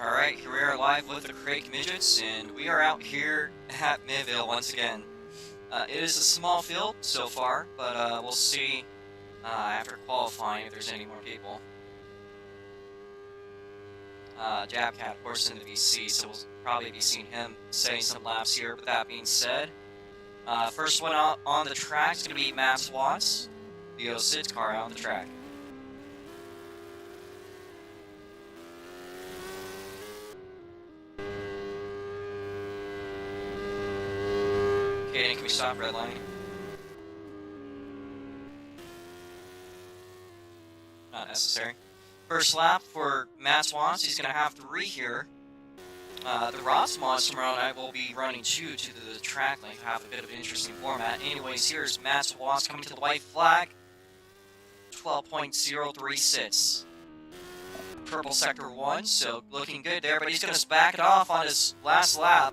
Alright, here we are live with the Crake Midgets, and we are out here at Midvale once again. It is a small field so far, but we'll see after qualifying if there's any more people. Jabcat, of course, in the VC, so we'll probably be seeing him setting some laps here. But that being said, first one out on the track is going to be Matt Watts, the SLCORA out on the track. Okay, can we stop redlining? Not necessary. First lap for Matt Watts, he's going to have 3 here. The Ross Monster and I will be running 2 to the track length, have a bit of an interesting format. Anyways, here's Matt Watts coming to the white flag. 12.036. Purple sector 1, so looking good there, but he's going to back it off on his last lap.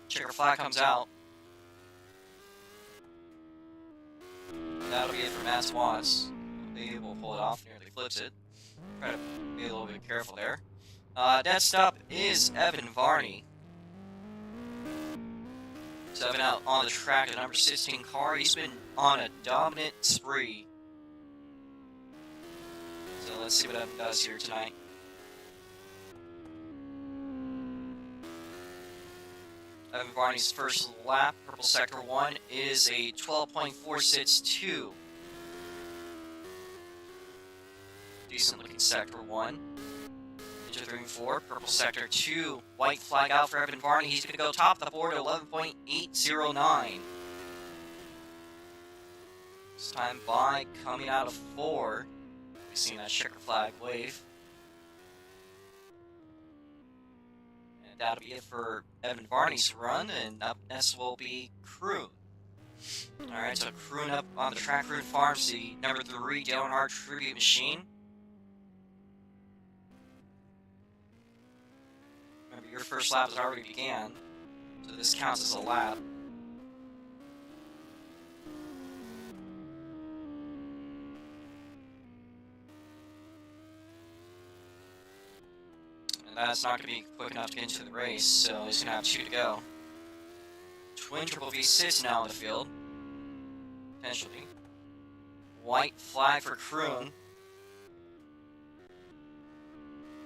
Checker flag comes out. That'll be it for Matt Watts. They will pull it off, nearly flips it. Try to be a little bit careful there. Next up is Evan Varney. So Evan out on the track, the number 16 car. He's been on a dominant spree. So let's see what Evan does here tonight. Evan Varney's first lap, purple sector 1, is a 12.462. Decent looking sector 1. Into 3 and 4, purple sector 2. White flag out for Evan Varney. He's going to go top of the board at 11.809. This time by coming out of 4. We've seen that checker flag wave. That'll be it for Evan Varney's run, and up next will be Kroon. Alright, so Kroon up on the track, Kroon Farms, the number 3 Dale Earnhardt Tribute Machine. Remember, your first lap has already began, so this counts as a lap. That's not going to be quick enough to get into the race, so he's going to have 2 to go. Twin Triple V6 now in the field. Potentially. White flag for Kroon.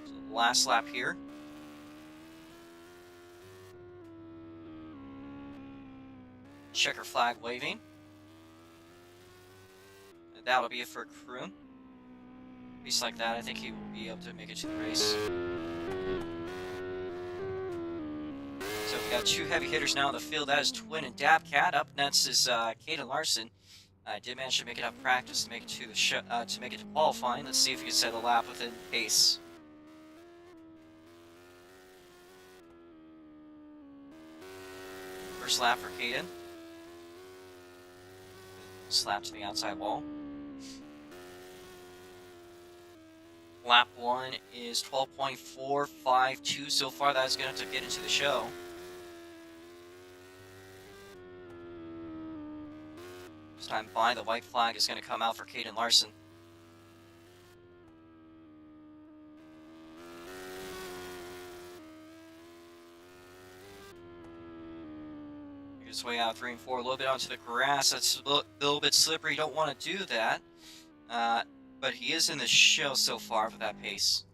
So last lap here. Checker flag waving. And that'll be it for Kroon. Piece like that, I think he will be able to make it to the race. So we got 2 heavy hitters now in the field. That is Twin and Dabcat. Up next is Caden Larson. I did manage to make enough practice to make it to the to make it to qualifying. Let's see if he can set a lap within pace. First lap for Caden. Slap to the outside wall. Lap 1 is 12.452 so far. That's going to get into the show. This time by, the white flag is going to come out for Caden Larson. Make his way out 3 and 4, a little bit onto the grass. That's a little bit slippery. You don't want to do that. But he is in the show so far for that pace.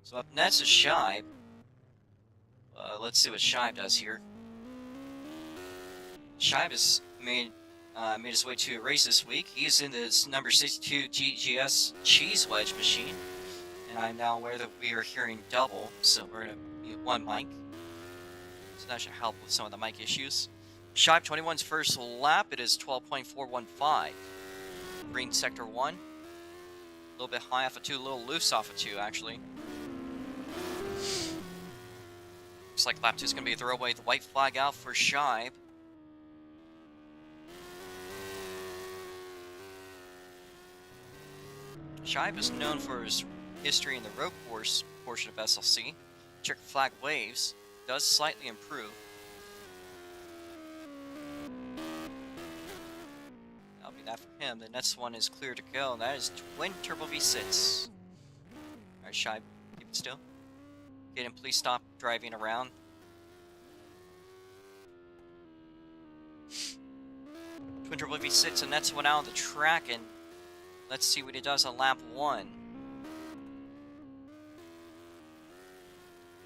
So up next is Shibe. Let's see what Shibe does here. Shibe has made his way to a race this week. He's in this number 62 GGS cheese wedge machine. And I'm now aware that we are hearing double, so we're going to mute 1 mic. So that should help with some of the mic issues. Shibe 21's first lap, it is 12.415. Green sector 1. A little bit high off of 2, a little loose off of 2, actually. Looks like lap 2 is going to be a throwaway. The white flag out for Shibe. Shibe is known for his history in the Roadcourse portion of SLC. Checker flag waves. Does slightly improve. That for him. The next one is clear to go, and that is Twin Turbo V6. Alright, Shy, keep it still. Caden, please stop driving around. Twin Turbo V6 and that's went out on the track, and let's see what he does on lap 1.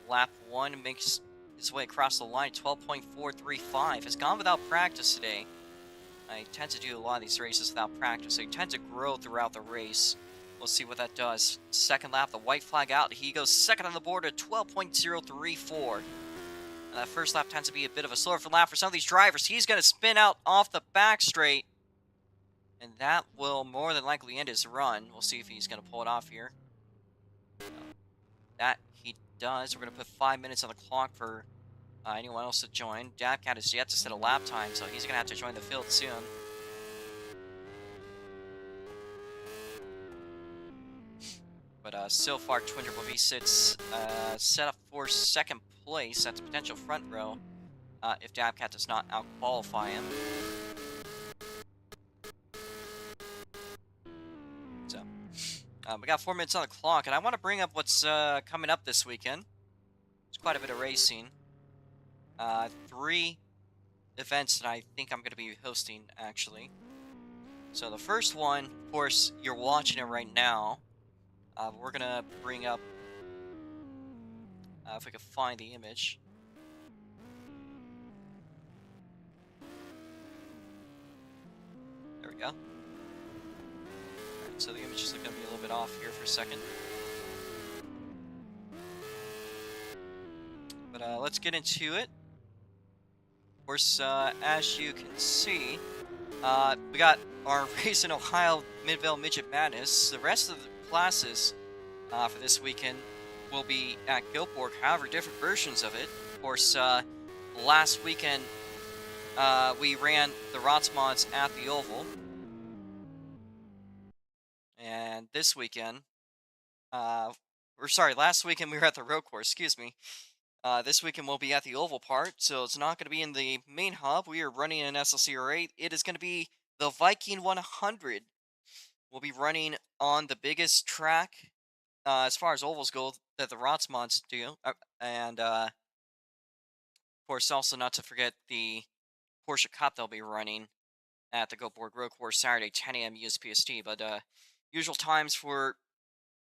Lap 1 makes his way across the line, 12.435. Has gone without practice today. I tend to do a lot of these races without practice. They tend to grow throughout the race. We'll see what that does. Second lap, the white flag out. He goes second on the board at 12.034. That first lap tends to be a bit of a slower lap for some of these drivers. He's going to spin out off the back straight. And that will more than likely end his run. We'll see if he's going to pull it off here. That he does. We're going to put 5 minutes on the clock for anyone else to join. Dabcat is yet to set a lap time, so he's going to have to join the field soon. But so far, Twin Turbo V6 set up for second place. That's a potential front row if Dabcat does not out-qualify him. So, we got 4 minutes on the clock, and I want to bring up what's coming up this weekend. There's quite a bit of racing. 3 events that I think I'm going to be hosting, actually. So the first one, of course, you're watching it right now. We're going to bring up, if we can find the image. There we go. Alright, so the image is going to be a little bit off here for a second. But let's get into it. Of course, as you can see, we got our race in Ohio, Midvale Midget Madness. The rest of the classes for this weekend will be at Goteborg, however, different versions of it. Of course, last weekend we ran the Rotsmods at the Oval. And this weekend, last weekend we were at the Roadcourse, excuse me. This weekend we'll be at the Oval part, so it's not going to be in the main hub. We are running an SLCORA. It is going to be the Viking 100. We'll be running on the biggest track, as far as ovals go, that the Rotsmods do. And, of course, also not to forget the Porsche Cup they'll be running at the Goteborg Roadcourse Saturday, 10 a.m. USPST. But, usual times for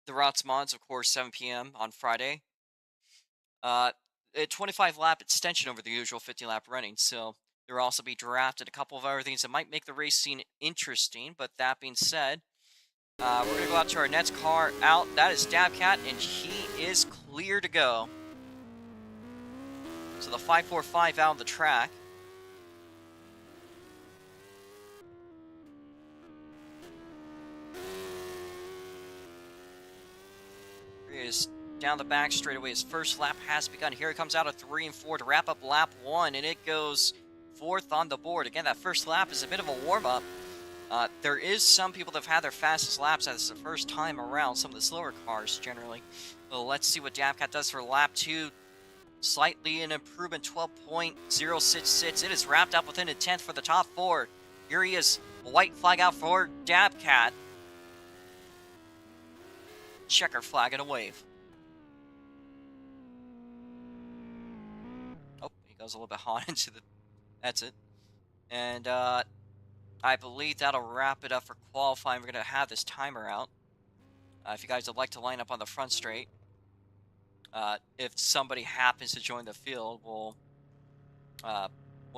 the Rotsmods, of course, 7 p.m. on Friday. A 25-lap extension over the usual 50-lap running, so there will also be drafted a couple of other things that might make the racing interesting. But that being said, we're going to go out to our next car out. That is Dabcat, and he is clear to go. So the 545 out on the track. He is down the back straightaway. His first lap has begun. Here he comes out of 3 and 4 to wrap up lap 1, and it goes 4th on the board. Again, that first lap is a bit of a warm-up. There is some people that have had their fastest laps as the first time around, some of the slower cars generally. Well, let's see what Dabcat does for lap 2. Slightly an improvement, 12.066. It is wrapped up within a 10th for the top 4. Here he is, white flag out for Dabcat. Checker flag and a wave. Oh, he goes a little bit hot into the... That's it. And, I believe that'll wrap it up for qualifying. We're going to have this timer out. If you guys would like to line up on the front straight. If somebody happens to join the field, we'll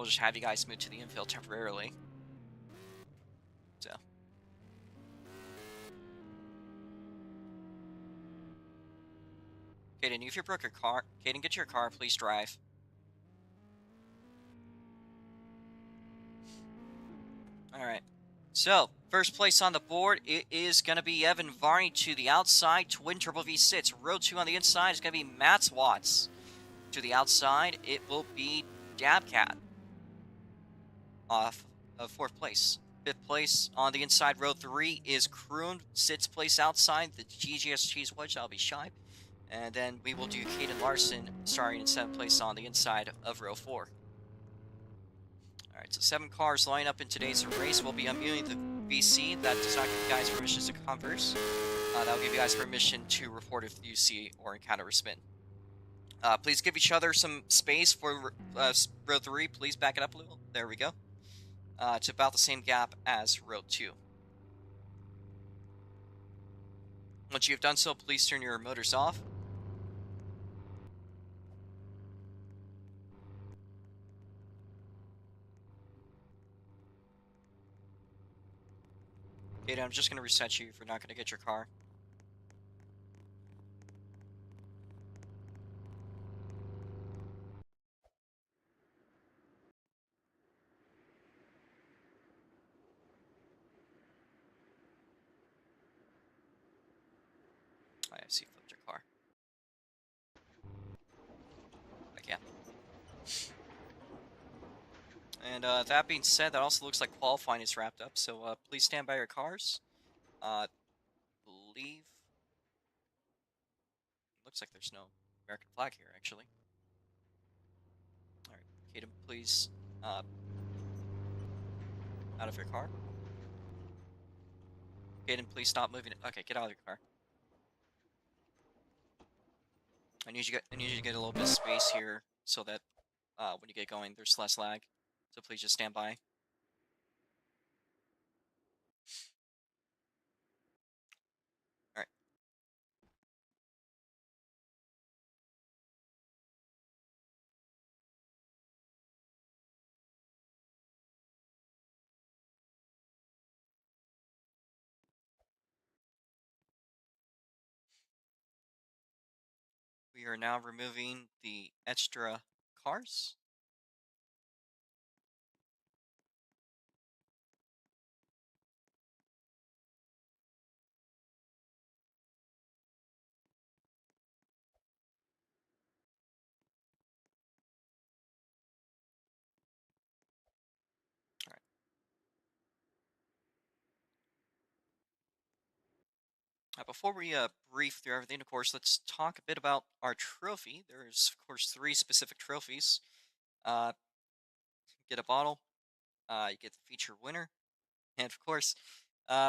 just have you guys move to the infield temporarily. So. Caden, if you broke your car, Caden, get your car, please drive. Alright, so, first place on the board, it is going to be Evan Varney to the outside, Twin Turbo V6. Row 2 on the inside is going to be Matt Watts. To the outside, it will be Dabcat. Off of 4th place. 5th place on the inside, row 3 is Kroon. 6th place outside, the GGS Cheese Wedge, that'll be Shy. And then we will do Caden Larson starting in 7th place on the inside of row 4. Alright, so 7 cars line up in today's race. We'll be unmuting the VC. That does not give you guys permissions to converse. That will give you guys permission to report if you see or encounter a spin. Please give each other some space for row 3. Please back it up a little. There we go. To about the same gap as row 2. Once you have done so, please turn your motors off. Okay, I'm just going to reset you if you're not going to get your car. I see, flipped your car. Yeah. And that being said, that also looks like qualifying is wrapped up, so please stand by your cars. Believe... Looks like there's no American flag here, actually. Alright, Kaden, please, out of your car. Kaden, please stop moving. Okay, get out of your car. I need you to get a little bit of space here so that when you get going, there's less lag. So please just stand by. All right. We are now removing the extra cars. All right. Before we brief through everything, of course, let's talk a bit about our trophy. There's, of course, 3 specific trophies. Get a bottle, you get the feature winner, and of course,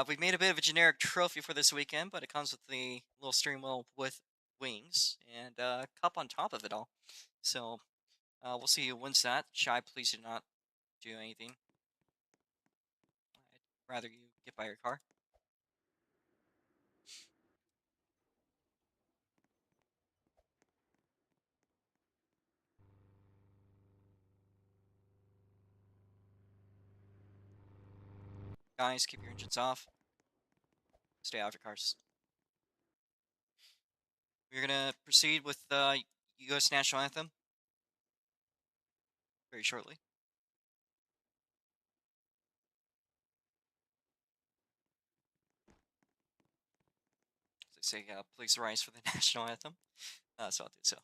we've made a bit of a generic trophy for this weekend, but it comes with the little steering wheel with wings and a cup on top of it all. So we'll see who wins that. Shy, please do not do anything. I'd rather you get by your car. Guys, keep your engines off. Stay out of your cars. We're gonna proceed with the U.S. National Anthem very shortly. As they say, please rise for the National Anthem. So I'll do so.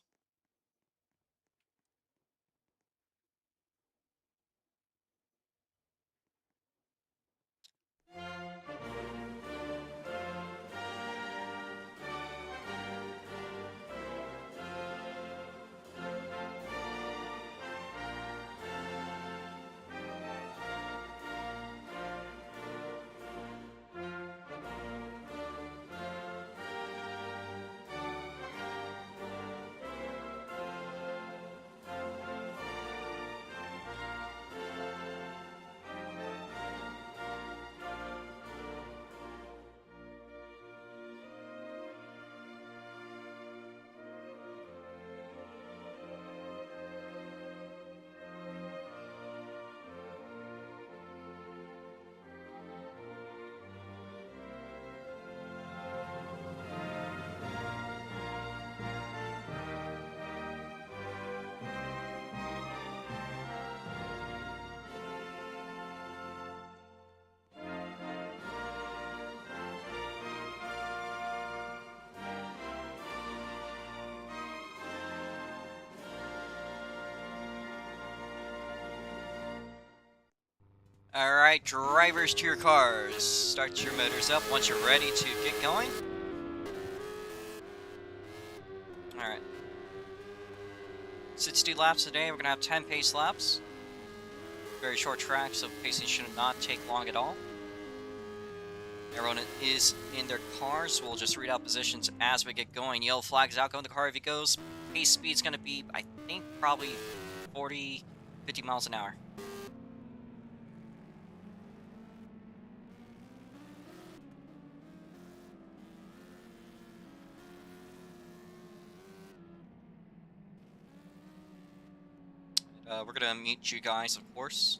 Alright, drivers to your cars. Start your motors up once you're ready to get going. Alright. 60 laps a day, we're going to have 10 pace laps. Very short track, so pacing should not take long at all. Everyone is in their cars. We'll just read out positions as we get going. Yellow flags out, go in the car if he goes. Pace speed's going to be, I think, probably 40, 50 miles an hour. We're going to meet you guys, of course.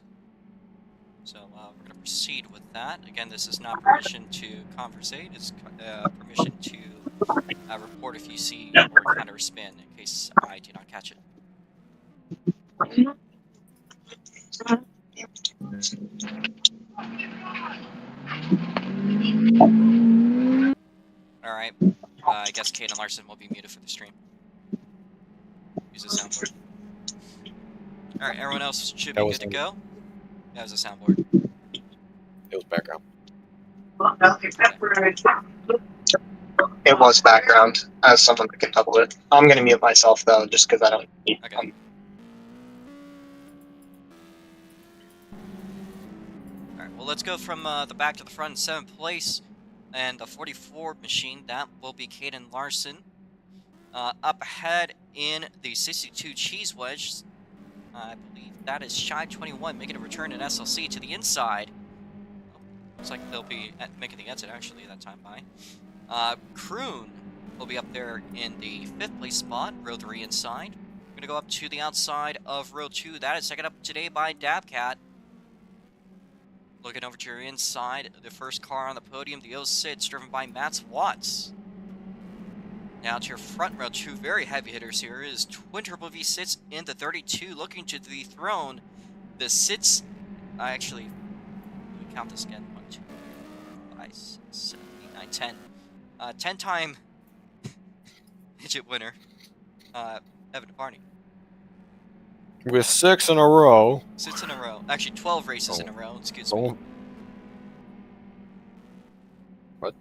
So we're going to proceed with that. Again, this is not permission to conversate. It's permission to report if you see or encounter a spin, in case I do not catch it. Alright. I guess Kate and Larson will be muted for the stream. Use the soundboard. Alright, everyone else should be good to go. That was a soundboard. It was background. It was background, as someone that can double it. I'm going to mute myself, though, just because I don't need Okay. Alright, well, let's go from the back to the front in 7th place. And the 44 machine, that will be Caden Larson. Up ahead in the 62 Cheese Wedge, I believe that is Shy 21 making a return in SLC to the inside. Looks like they'll be making the exit actually that time by. Kroon will be up there in the 5th place spot, row 3 inside. We're going to go up to the outside of row 2. That is taken up today by Dabcat. Looking over to your inside, the first car on the podium, the 06, driven by Matt Watts. Now to your front row, 2 very heavy hitters here is Twin Turbo V6 in the 32, looking to dethrone the sits. Actually, let me count this again. 1, 2, 3, 4, 5, 6, 7, 8, 9, 10. 10-time midget winner, Evan Barney. With 6 in a row. 6 in a row. Actually, 12 races in a row. Excuse me. What?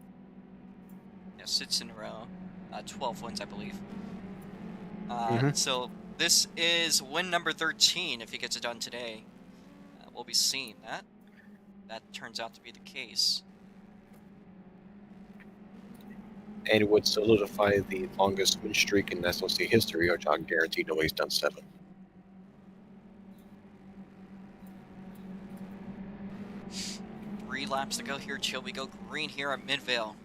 Yeah, 6 in a row. 12 wins, I believe. So this is win number 13 if he gets it done today. We'll be seeing that. That turns out to be the case. And it would solidify the longest win streak in SLC history, which I guarantee nobody's done 7. Three laps to go here till we go green here at Midvale.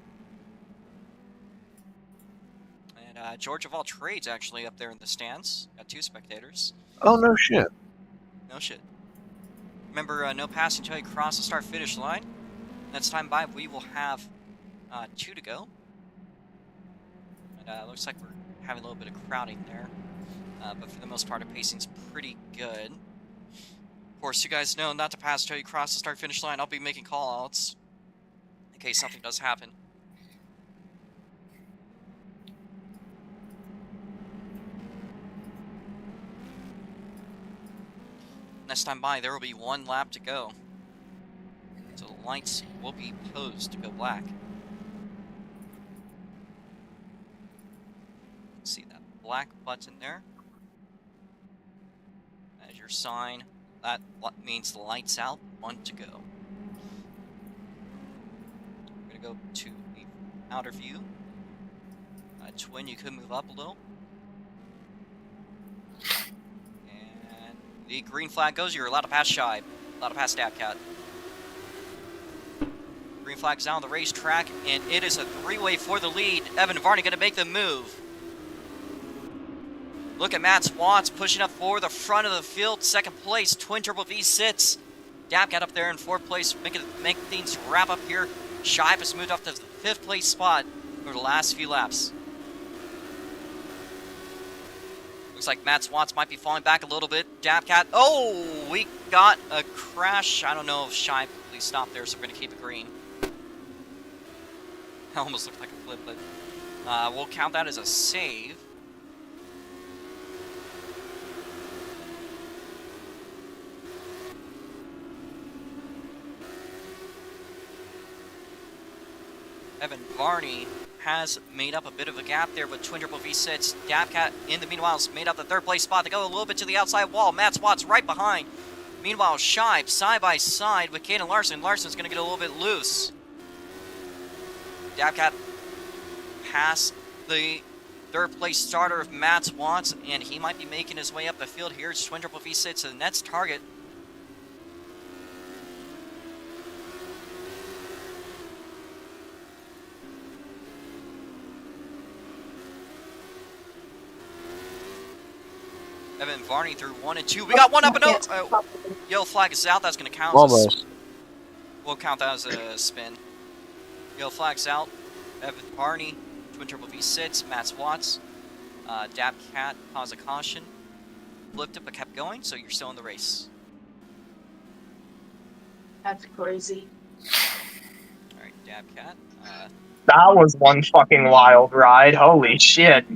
And George of all trades actually up there in the stands. Got 2 spectators. Oh, no shit. No shit. Remember, no passing until you cross the start-finish line. Next time by, we will have 2 to go. And looks like we're having a little bit of crowding there. But for the most part, our pacing's pretty good. Of course, you guys know not to pass until you cross the start-finish line. I'll be making call-outs in case something does happen. Next time by, there will be 1 lap to go. So the lights will be posed to go black. See that black button there? As your sign, that means the lights out, 1 to go. We're going to go to the outer view. Twin, you could move up a little. The green flag goes, you're allowed to pass Shy. Allowed to pass Dabcat. Green flag's down the racetrack, and it is a 3-way for the lead. Evan Varney going to make the move. Look at Matt Watts pushing up for the front of the field. 2nd place, Twin Turbo V6. Dabcat up there in 4th place, making things wrap up here. Shy has moved up to the 5th place spot over the last few laps. Looks like Matt Watts might be falling back a little bit. Dabcat. Oh, we got a crash. I don't know if Shy completely stopped there, so we're going to keep it green. That almost looked like a flip, but we'll count that as a save. Evan Varney has made up a bit of a gap there with Twin Turbo V6. Dabcat in the meanwhile has made up the 3rd place spot to go a little bit to the outside wall. Matt Watts right behind. Meanwhile, Shy side by side with Caden Larson. Larson's going to get a little bit loose. Dabcat past the third place starter of Matt's Watts, and he might be making his way up the field here. It's Twin Triple V6 to the next target. Evan Varney through 1 and 2. We got one up and over. Yellow flag is out. That's going to count. Almost. We'll count that as a spin. Yellow flag's out. Evan Varney, Twin Triple V6, Matt Watts. Dab Cat caused a caution. Flipped it but kept going, so you're still in the race. That's crazy. Alright, Dab Cat. That was one fucking wild ride. Holy shit.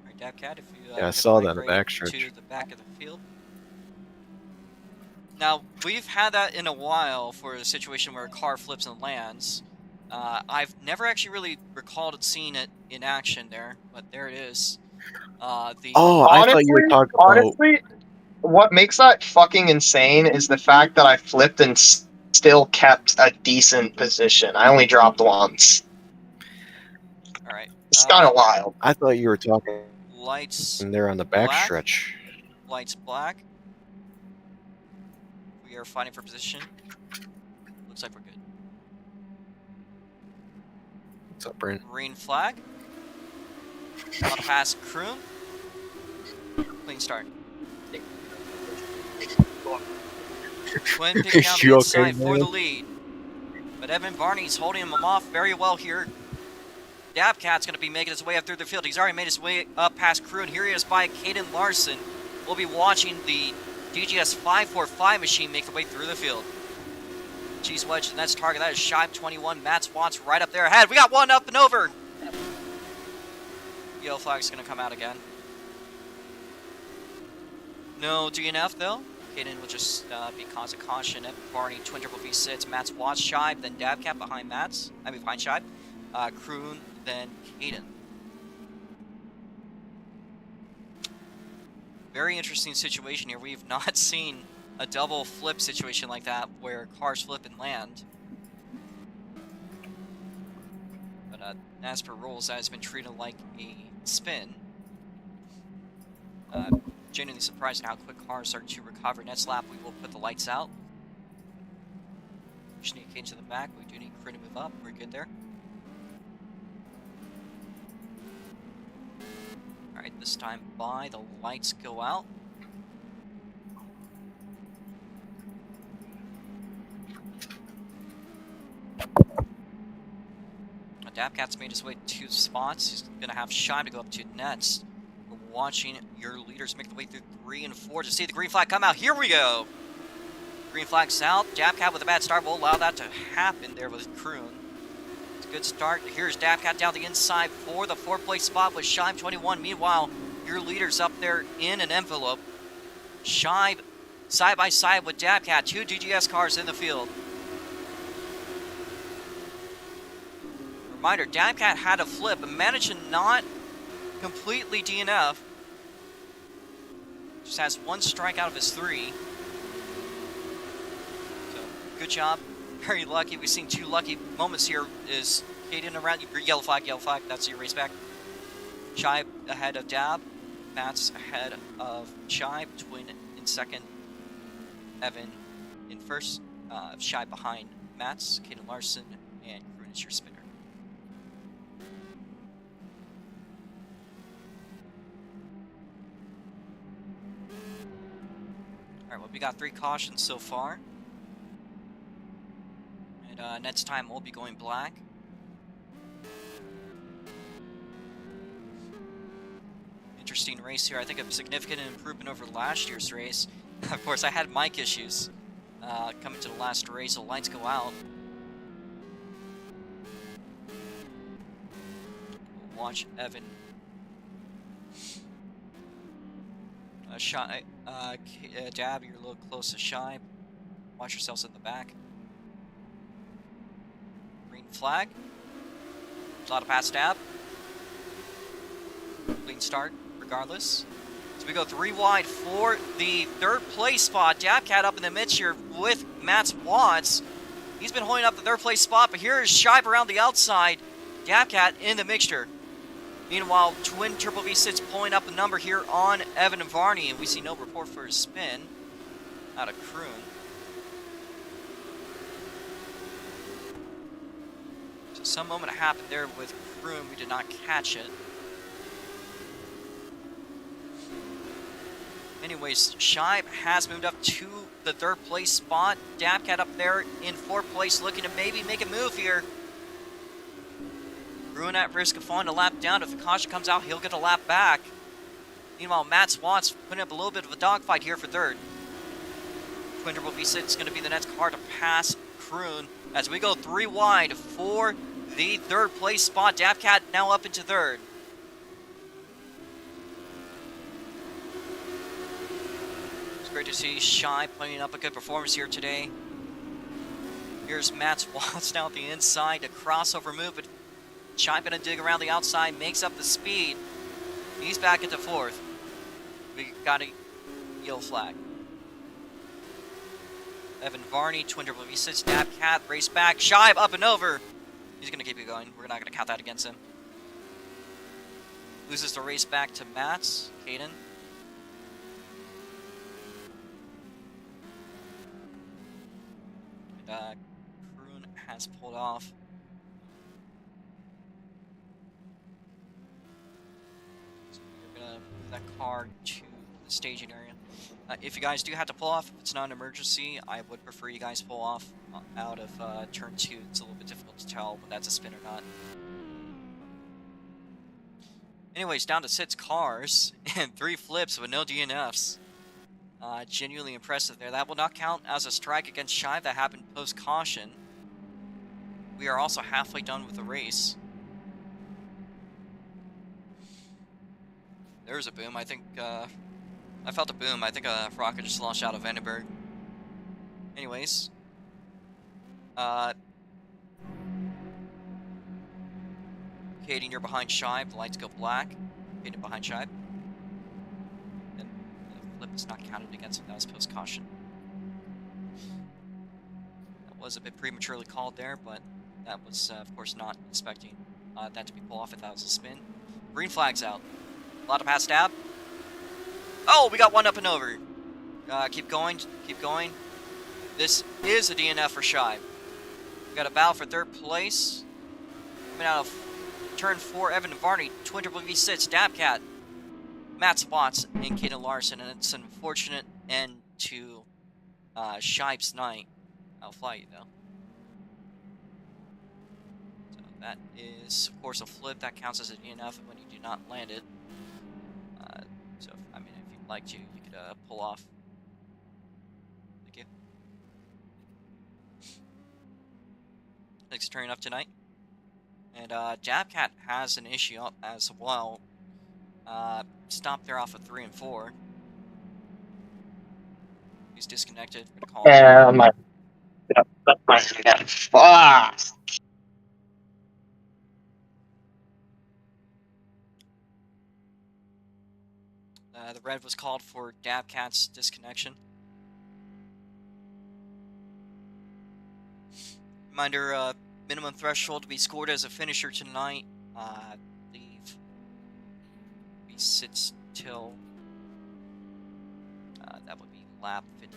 Alright, Dab Cat, if you Yeah, I could saw that in the migrate backstretch. to the back of the field. Now, we've had that in a while for a situation where a car flips and lands. I've never actually really recalled seeing it in action there, but there it is. Oh, I thought you were talking about. Honestly, what makes that fucking insane is the fact that I flipped and still kept a decent position. I only dropped once. Alright. It's kind of wild. I thought you were talking. Lights. And they're on the Black? backstretch. Lights black. We are fighting for position. Looks like we're good. What's up, Brent? Green flag. On past Kroon. Clean start. Twin picking down the You inside okay, for the man? lead. But Evan Varney's holding him off very well here. Dabcat's going to be making his way up through the field. He's already made his way up past Kroon. Here he is by Caden Larson. We'll be watching the DGS 545 machine make the way through the field. Cheese wedge to the next target. That is Shive 21. Matt Watts right up there ahead. We got one up and over. Yellow flag's going to come out again. No DNF though. Caden will just be cause of caution. Evan Varney, Twin Triple V6, Matt Watts, Shive, then Dabcat behind Matt's. I mean behind Shive. Kroon, then Caden. Very interesting situation here. We've not seen a double flip situation like that where cars flip and land. But as per rules, that has been treated like a spin. Genuinely surprised at how quick cars start to recover. Next lap, we will put the lights out. Just need Cage to the back. We do need crew to move up. We're good there. Alright, this time by, the lights go out. Dabcat's made his way 2 spots. He's going to have Shime to go up to next. We're watching your leaders make the way through 3 and 4 to see the green flag come out. Here we go! Green flag's out. Dabcat with a bad start will allow that to happen there with Kroon. It's a good start. Here's Dabcat down the inside for the 4th place spot with Shime 21. Meanwhile, your leaders up there in an envelope. Shime side by side with Dabcat. 2 DGS cars in the field. Reminder, Dabcat had a flip and managed to not completely DNF. Just has 1 strike out of his 3. So, good job. Very lucky. We've seen 2 lucky moments here. Is Caden around? Yellow flag, that's your race back. Shive ahead of Dab. Matt's ahead of Shive. Twin in second. Evan in first. Shive behind Matt's. Caden Larson. And Kroon is your spinner. Alright, well, we got 3 cautions so far. And next time we'll be going black. Interesting race here. I think a significant improvement over last year's race. Of course, I had mic issues coming to the last race, so lights go out. We'll watch Evan. Dab, you're a little close to Shy. Watch yourselves in the back. Green flag. There's a lot of pass Dab. Clean start, regardless. So we go 3 wide for the 3rd place spot. Dabcat up in the midst here with Matt Watts. He's been holding up the third place spot, but here is Shive around the outside. Dabcat in the mixture. Meanwhile, Twin Triple V6 pulling up the number here on Evan and Varney, and we see no report for a spin out of Kroon. So some moment happened there with Kroon. We did not catch it. Anyways, Shive has moved up to the third place spot. Dabcat up there in fourth place, looking to maybe make a move here. Ruin at risk of falling a lap down. If the caution comes out, he'll get a lap back. Meanwhile, Matt Swan's putting up a little bit of a dogfight here for third. Twin Triple V6 is going to be the next car to pass Kroon as we go 3 wide for the third place spot. Dabcat now up into third. Great to see Shy playing up a good performance here today. Here's Matt Watts down at the inside, a crossover move, but Shy gonna dig around the outside, makes up the speed. He's back into fourth. We got a yellow flag. Evan Varney, Twin Triple V6, Dabcat, race back, Shy up and over. He's gonna keep it going. We're not gonna count that against him. Loses the race back to Matt's, Caden. Kroon has pulled off. So we're gonna move that car to the staging area. If you guys do have to pull off, if it's not an emergency, I would prefer you guys pull off out of turn 2. It's a little bit difficult to tell whether that's a spin or not. Anyways, down to 6 cars and 3 flips with no DNFs. Genuinely impressive there. That will not count as a strike against Shive. That happened post-caution. We are also halfway done with the race. There's a boom. I think, I felt a boom. I think a rocket just launched out of Vandenberg. Anyways. Caden, you're behind Shive. The lights go black. Caden behind Shive. Flip is not counted against him. That was post-caution. That was a bit prematurely called there, but that was, of course, not expecting that to be pulled off if that was a spin. Green flag's out. A lot of pass stab. Oh, we got one up and over. Keep going, keep going. This is a DNF for Shy. We got a battle for third place. Coming out of turn 4, Evan Varney, Twin Triple V6, Dabcat, Matt Spots, and Caden Larson, and it's an unfortunate end to Shipe's night. I'll fly you, though. So that is, of course, a flip. That counts as a DNF when you do not land it. So, I mean, if you'd like to, you could pull off. Thank you. Thanks for turning up tonight. And Dabcat has an issue as well. Stopped there off of 3 and 4. He's disconnected. We're gonna call him. Fuck. The red was called for Dabcat's disconnection. Reminder, minimum threshold to be scored as a finisher tonight. I believe he sits till that would be lap 50,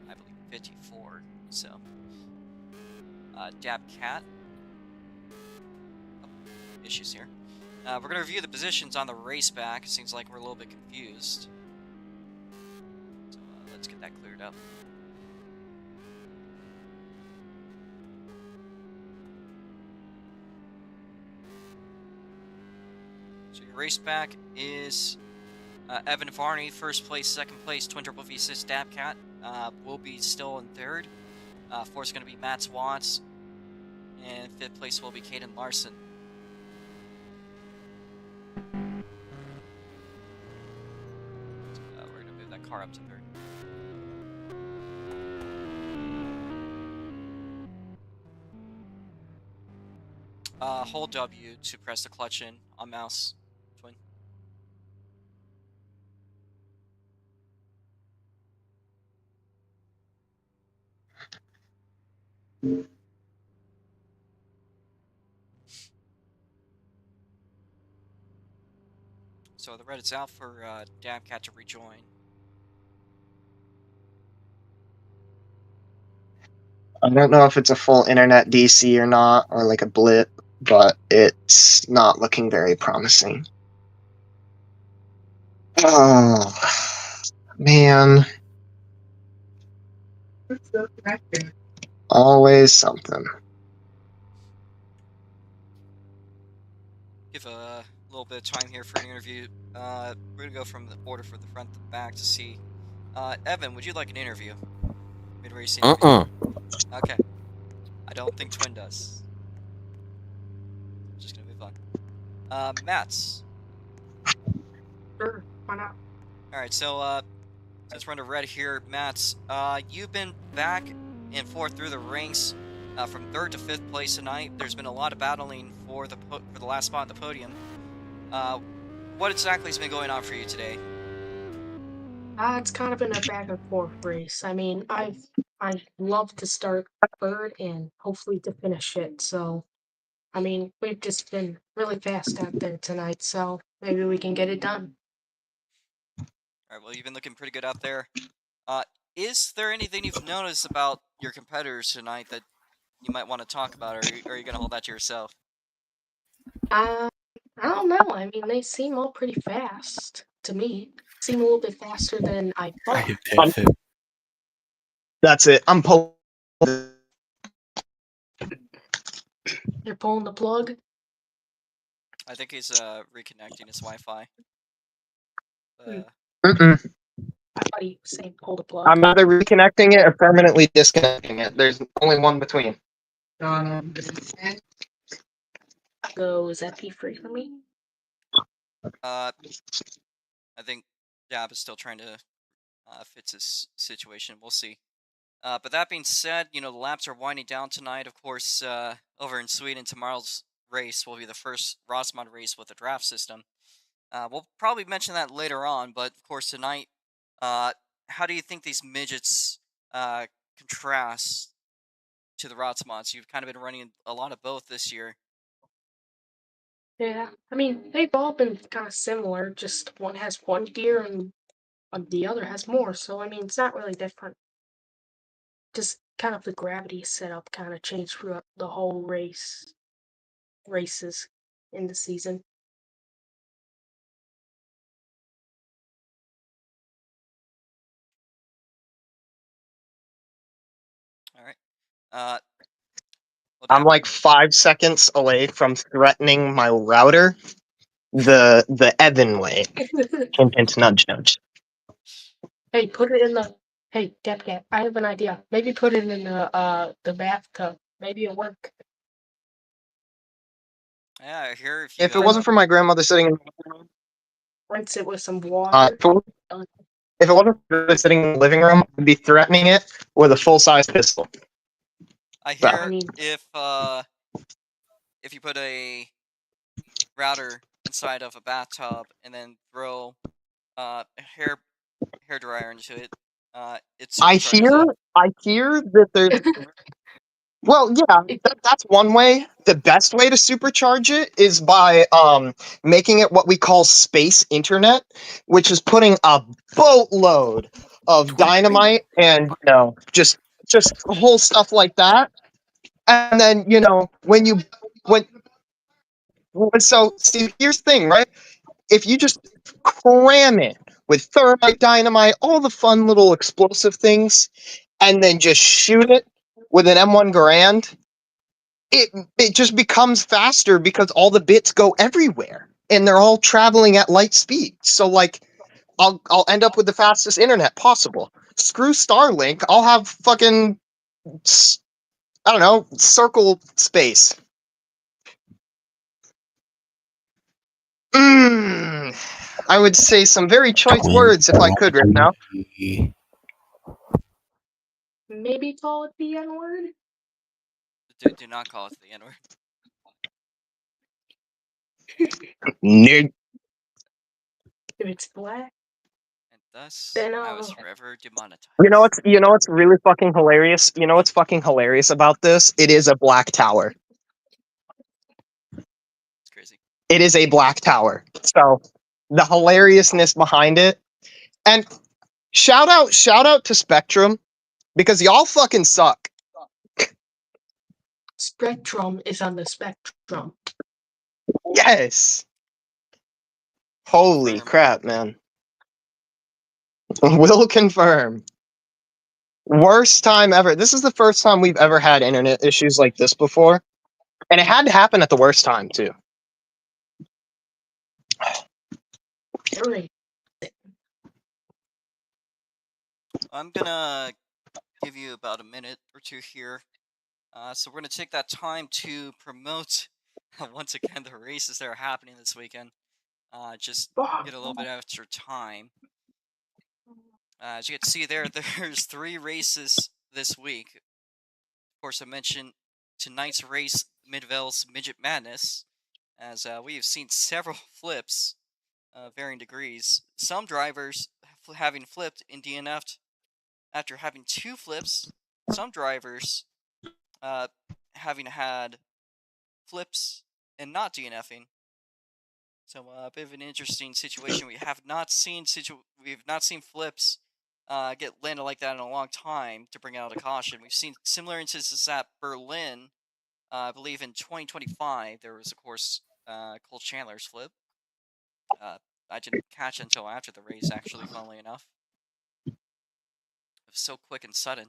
I believe 54. So Dabcat. Issues here. We're going to review the positions on the race back. It seems like we're a little bit confused. So let's get that cleared up. So your race back is Evan Varney, first place, second place, Twin Triple V6 Dabcat will be still in third. Fourth is going to be Matt Watts, and fifth place will be Caden Larson. We're going to move that car up to third. Hold W to press the clutch in on mouse, Twin. So the red is out for Dabcat to rejoin. I don't know if it's a full internet DC or not, or like a blip, but it's not looking very promising. Oh, man. Always something. Give a little bit of time here for an interview. We're gonna go from the order from the front to the back to see. Evan, would you like an interview? Mid-race interview. Okay. I don't think Twin does. Just gonna move on. Mats. Sure, why not? All right. So since we're under red here, Mats, you've been back and forth through the ranks from 3rd to 5th place tonight. There's been a lot of battling for the last spot on the podium. What exactly has been going on for you today? It's kind of been a back and forth race. I mean, I love to start 3rd and hopefully to finish it. So, I mean, we've just been really fast out there tonight. So maybe we can get it done. All right. Well, you've been looking pretty good out there. Is there anything you've noticed about your competitors tonight that you might want to talk about, or are you going to hold that to yourself? I don't know. I mean, they seem all pretty fast to me. Seem a little bit faster than I thought. That's it. I'm pulling. They're pulling the plug. I think he's reconnecting his Wi-Fi. Mm-mm. I thought he was saying pull the plug. I'm either reconnecting it or permanently disconnecting it. There's only one between. So is that P3 for me? I think Dab is still trying to fix his situation. We'll see. But that being said, the laps are winding down tonight. Of course, over in Sweden, tomorrow's race will be the first Rossmod race with a draft system. We'll probably mention that later on, but of course tonight, how do you think these midgets contrast to the Rotsmods? You've kind of been running a lot of both this year. Yeah, I mean, they've all been kind of similar, just one has one gear and the other has more, so I mean, it's not really different. Just kind of the gravity setup kind of changed throughout the whole races in the season. All right. I'm like 5 seconds away from threatening my router the Evan way. Hint, hint, nudge, nudge. Hey, put it in the. Hey, Depcat, I have an idea. Maybe put it in the bathtub. Maybe it'll work. Yeah, I hear if you. If it wasn't for my grandmother sitting in Rinse it with some water. if it wasn't for her sitting in the living room, I'd be threatening it with a full-size pistol. I hear I mean, if you put a router inside of a bathtub and then throw a hair dryer into it, it's. I hear that there's. Well, yeah, that's one way. The best way to supercharge it is by making it what we call space internet, which is putting a boatload of dynamite and just whole stuff like that. And then so see, here's the thing, right? If you just cram it with thermite, dynamite, all the fun little explosive things, and then just shoot it with an M1 Garand, it just becomes faster because all the bits go everywhere and they're all traveling at light speed. So like I'll end up with the fastest internet possible. Screw Starlink, I'll have fucking I don't know, circle space. I would say some very choice words if I could right now. maybe call it the N-word? Do not call it the N-word. Nerd. If it's black. And thus, Then I was forever demonetized. You know what's really fucking hilarious? You know what's fucking hilarious about this? It is a black tower. It's crazy. It is a black tower. So the hilariousness behind it. And shout out to Spectrum, because y'all fucking suck. Spectrum is on the spectrum. Yes. Holy Confirm. crap, man. Will confirm. Worst time ever. This is the first time we've ever had internet issues like this before. And it had to happen at the worst time, too. Alright. I'm gonna give you about a minute or two here. So we're gonna take that time to promote once again the races that are happening this weekend. Just get a little bit of extra time. As you can see there, there's 3 races this week. Of course, I mentioned tonight's race, Midvale's Midget Madness, as we have seen several flips, varying degrees. Some drivers having flipped and DNF'd after having 2 flips. Some drivers having had flips and not DNFing. So a bit of an interesting situation. We have not seen flips get landed like that in a long time to bring out a caution. We've seen similar instances at Berlin. I believe in 2025 there was, of course, Cole Chandler's flip. I didn't catch it until after the race, actually, funnily enough. It was so quick and sudden.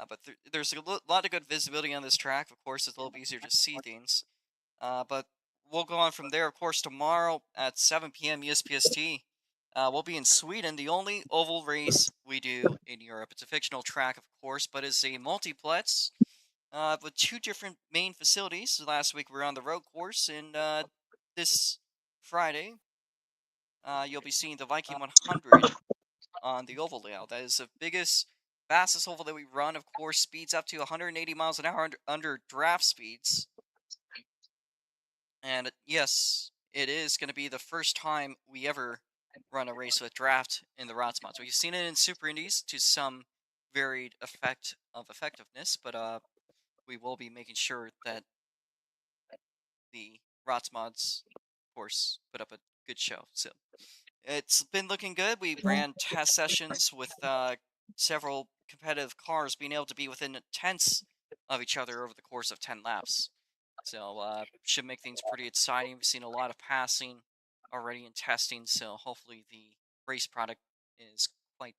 But there's a lot of good visibility on this track. Of course, it's a little easier to see things. But we'll go on from there. Of course, tomorrow at 7 p.m. USPST, we'll be in Sweden, the only oval race we do in Europe. It's a fictional track, of course, but it's a multiplex with 2 different main facilities. Last week we were on the Roadcourse, and this Friday you'll be seeing the Viking 100 on the oval layout. That is the biggest, fastest oval that we run. Of course, speeds up to 180 miles an hour under draft speeds. And yes, it is going to be the first time we ever run a race with draft in the Rots mods. We've seen it in Super Indies to some varied effect of effectiveness, but we will be making sure that the Rots mods, of course, put up a good show. So it's been looking good. We ran test sessions with several competitive cars being able to be within tenths of each other over the course of 10 laps. So should make things pretty exciting. We've seen a lot of passing already in testing, so hopefully the race product is quite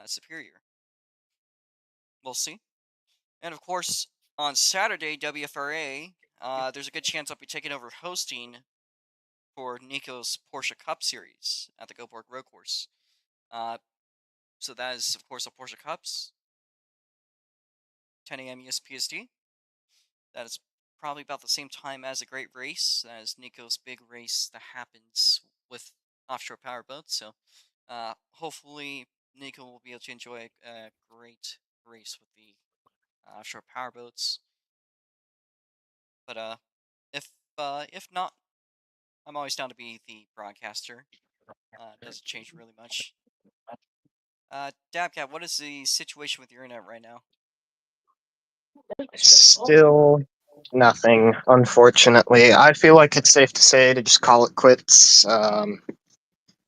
superior. We'll see. And of course, on Saturday, WFRA, there's a good chance I'll be taking over hosting for Nico's Porsche Cup Series at the Goteborg Roadcourse. So that is, of course, a Porsche Cups, 10 a.m. USPST. That is probably about the same time as a great race, as Nico's big race that happens with offshore powerboats. So hopefully Nico will be able to enjoy a great race with the offshore powerboats. But if not, I'm always down to be the broadcaster. Doesn't change really much. Dabcat, what is the situation with your internet right now? Still nothing, unfortunately. I feel like it's safe to say to just call it quits.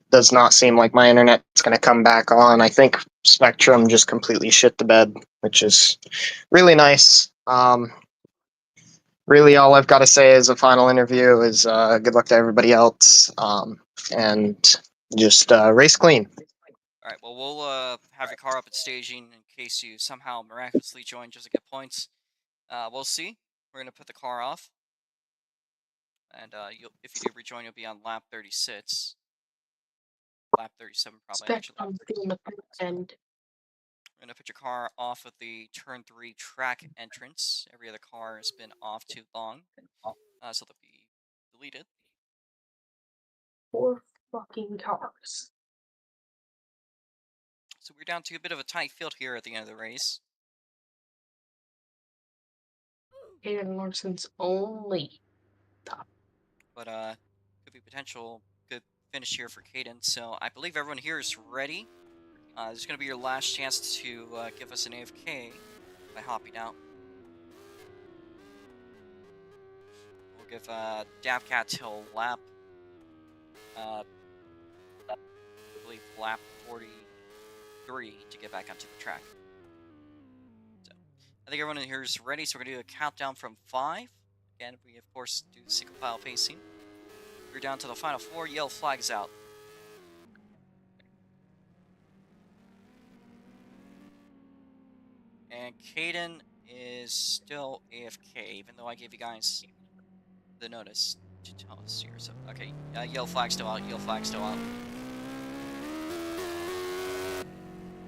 Does not seem like my internet's going to come back on. I think Spectrum just completely shit the bed, which is really nice. Really, all I've got to say as a final interview is good luck to everybody else, and just race clean. All right. Well, we'll have your car up at staging in case you somehow miraculously join just to get points. We'll see. We're gonna put the car off, and if you do rejoin, you'll be on lap 36. Lap 37, probably actually. Spectrum being the end. We're gonna put your car off of the turn 3 track entrance. Every other car has been off too long, so they'll be deleted. 4 fucking cars. So we're down to a bit of a tight field here at the end of the race. Aiden Larson's only. But could be potential good finish here for Caden. So I believe everyone here is ready. This is going to be your last chance to give us an AFK by hopping out. We'll give Davcat till lap I believe lap 43 to get back onto the track. So I think everyone in here is ready, so we're going to do a countdown from 5. Again, we of course do single file pacing. We're down to the final 4, yellow flags out. And Caden is still AFK, even though I gave you guys the notice to tell us here. So, okay, yellow flag still out, yellow flag still out.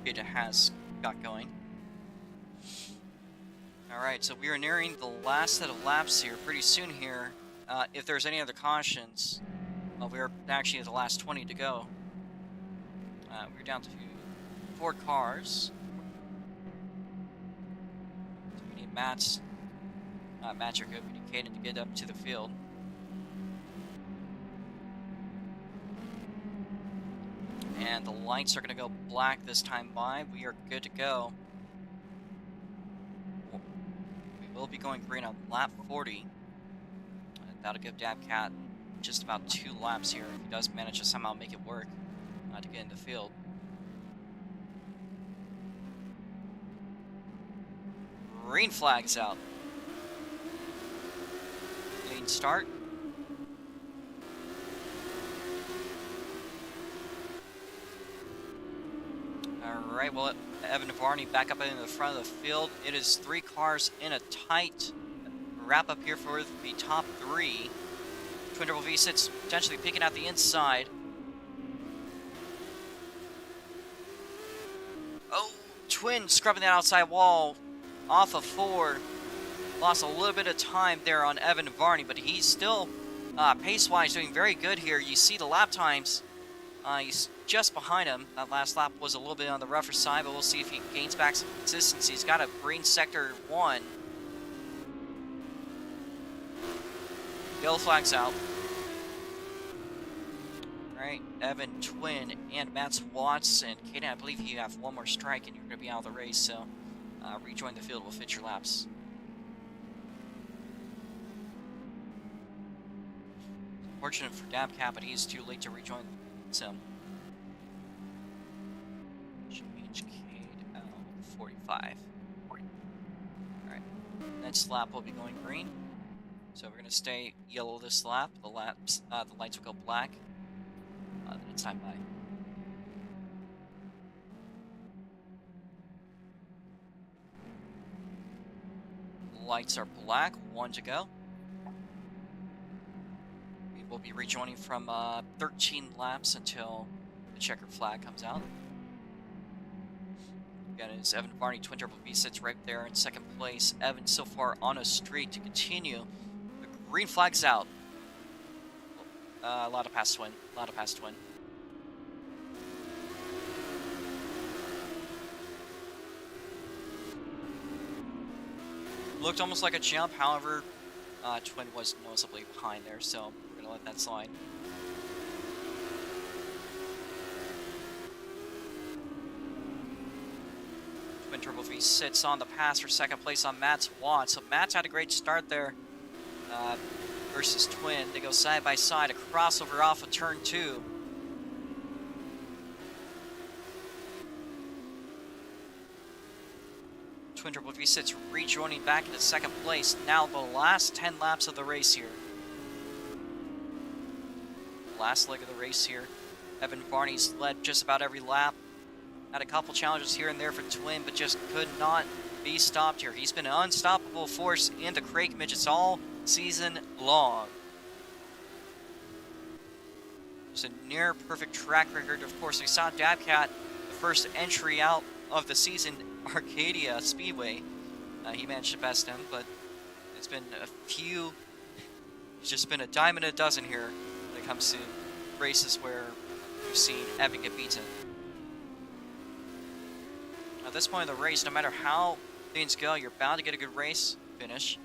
Caden has got going. Alright, so we are nearing the last set of laps here pretty soon here. If there's any other cautions, we're actually at the last 20 to go. We're down to 4 cars. So we need Matt's. Matt, you're good. We need Caden to get up to the field. And the lights are going to go black this time by. We are good to go. We will be going green on lap 40. That'll give Dabcat just about 2 laps here if he does manage to somehow make it work to get in the field. Green flag's out. Clean start. Alright, well, Evan Varney back up into the front of the field. It is 3 cars in a tight wrap up here for the top 3. Twin Turbo V6 potentially peeking out the inside. Oh, Twin scrubbing that outside wall off of 4. Lost a little bit of time there on Evan Varney, but he's still, pace-wise, doing very good here. You see the lap times. He's just behind him. That last lap was a little bit on the rougher side, but we'll see if he gains back some consistency. He's got a green sector 1. Yellow flag's out. Alright, Evan, Twin, and Matt's Watson. Caden, I believe you have 1 more strike and you're going to be out of the race, so rejoin the field. We'll fit your laps. Fortunate for Dabcat, but he is too late to rejoin, so change Cade out 45. Alright, next lap will be going green. So we're gonna stay yellow this lap. The lights will go black. Then it's time by. Lights are black. 1 to go. We will be rejoining from 13 laps until the checkered flag comes out. Again, it's Evan Varney, Twin Turbo V sits right there in 2nd place. Evan so far on a streak to continue. Green flag's out. A lot of pass Twin. A lot of pass Twin. Looked almost like a jump, however, Twin was noticeably behind there, so we're gonna let that slide. Twin Turbo V sits on the pass for 2nd place on Matt's Watt. So Matt's had a great start there. Versus Twin. They go side by side, a crossover off of turn 2. Twin Turbo V6 rejoining back into 2nd place. Now the last 10 laps of the race here. Last leg of the race here. Evan Varney's led just about every lap. Had a couple challenges here and there for Twin, but just could not be stopped here. He's been an unstoppable force in the Crake Midgets all season long. It's a near perfect track record. Of course, we saw Dabcat, the first entry out of the season, Arcadia Speedway. He managed to best him, but it's been a few. It's just been a dime and a dozen here when it comes to races where we've seen Evan get beaten. At this point in the race, no matter how things go, you're bound to get a good race finish.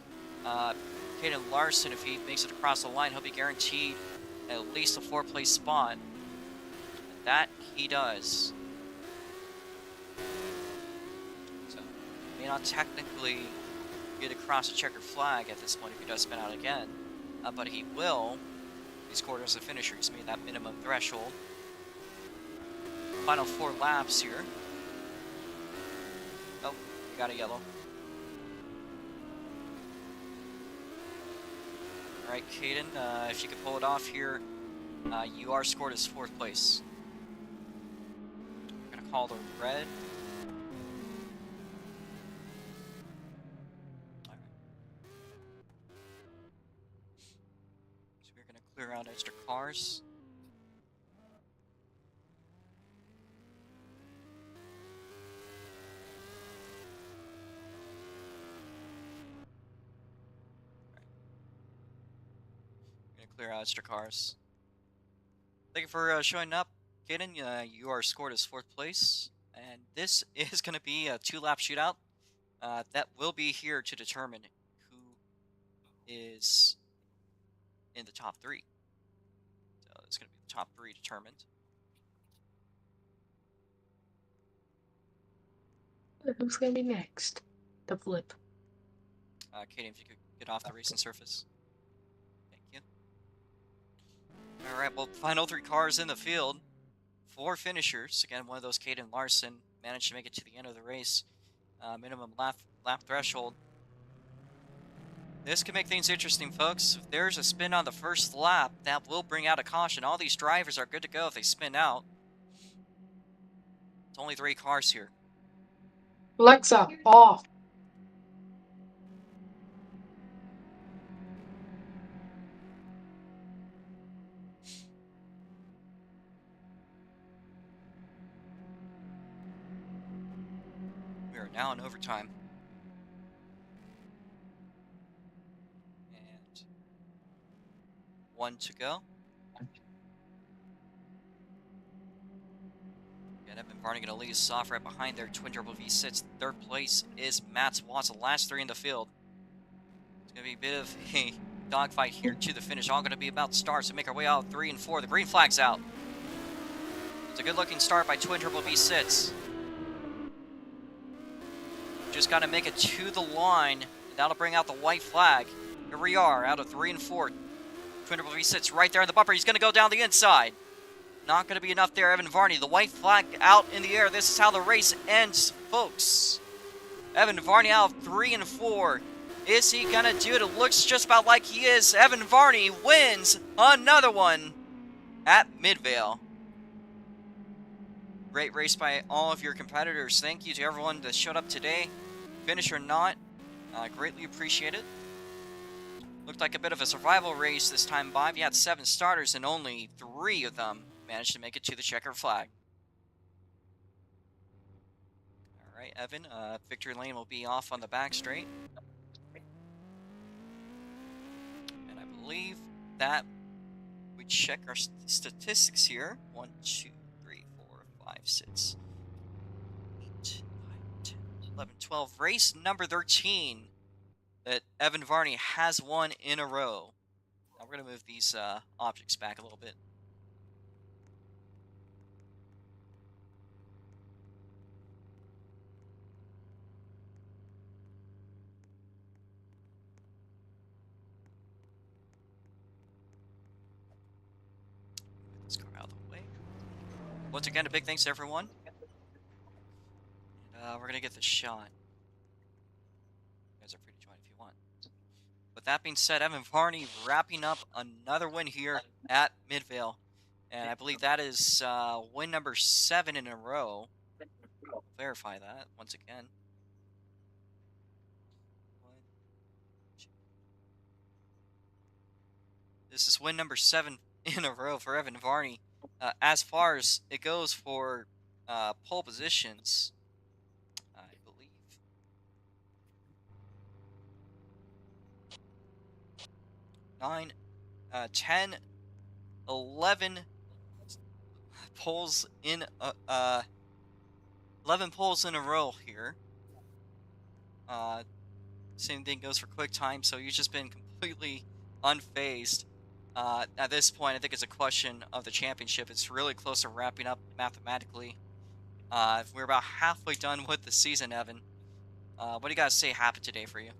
Caden Larson, if he makes it across the line, he'll be guaranteed at least a 4th place spot. And that he does. So, he may not technically get across a checkered flag at this point if he does spin out again, but he will He scored as a finisher. He's made that minimum threshold. Final 4 laps here. Oh, we got a yellow. Alright, Caden, if you could pull it off here, you are scored as 4th place. We're going to call the red. Alright. So we're going to clear out extra cars. Clear out extra cars. Thank you for showing up, Kaden. You are scored as 4th place, and this is going to be a 2-lap shootout. That will be here to determine who is in the top 3. So it's going to be the top 3 determined. Who's gonna be next? The flip. Kaden, if you could get off the racing surface. Thank you. Alright, well, final 3 cars in the field. 4 finishers. Again, one of those, Caden Larson, managed to make it to the end of the race. Minimum lap threshold. This can make things interesting, folks. If there's a spin on the first lap, that will bring out a caution. All these drivers are good to go if they spin out. It's only 3 cars here. Alexa, off. We are now in overtime. And 1 to go. And Evan Varney going to lead us off right behind their twin turbo V6. 3rd place is Matt Watson. Last 3 in the field. It's going to be a bit of a dogfight here to the finish. All going to be about starts to make our way out 3 and 4. The green flag's out. It's a good looking start by twin turbo V6. Just got to make it to the line. And that'll bring out the white flag. Here we are out of 3 and 4. Twin turbo V6 right there in the bumper. He's going to go down the inside. Not going to be enough there, Evan Varney. The white flag out in the air. This is how the race ends, folks. Evan Varney out of 3 and 4. Is he going to do it? It looks just about like he is. Evan Varney wins another one at Midvale. Great race by all of your competitors. Thank you to everyone that showed up today. Finish or not, greatly appreciated. Looked like a bit of a survival race this time by. You had 7 starters and only 3 of them managed to make it to the checkered flag. Alright, Evan, victory lane will be off on the back straight. And I believe that we check our statistics here. 1, 2, 3, 4, 5, 6, 8, 9, 10, 11, 12. Race number 13 that Evan Varney has won in a row. Now we're going to move these objects back a little bit. Let's go out of the way. Once again, a big thanks to everyone. And, we're going to get the shot. You guys are free to join if you want. With that being said, Evan Varney wrapping up another win here at Midvale. And I believe that is win number 7 in a row. I'll verify that once again. 1, 2. This is win number 7 in a row for Evan Varney. As far as it goes for pole positions, I believe 9, 10, 11 poles in 11 poles in a row here. Same thing goes for quick time, so you've just been completely unfazed. At this point, I think it's a question of the championship. It's really close to wrapping up mathematically. We're about halfway done with the season, Evan. What do you guys say happened today for you?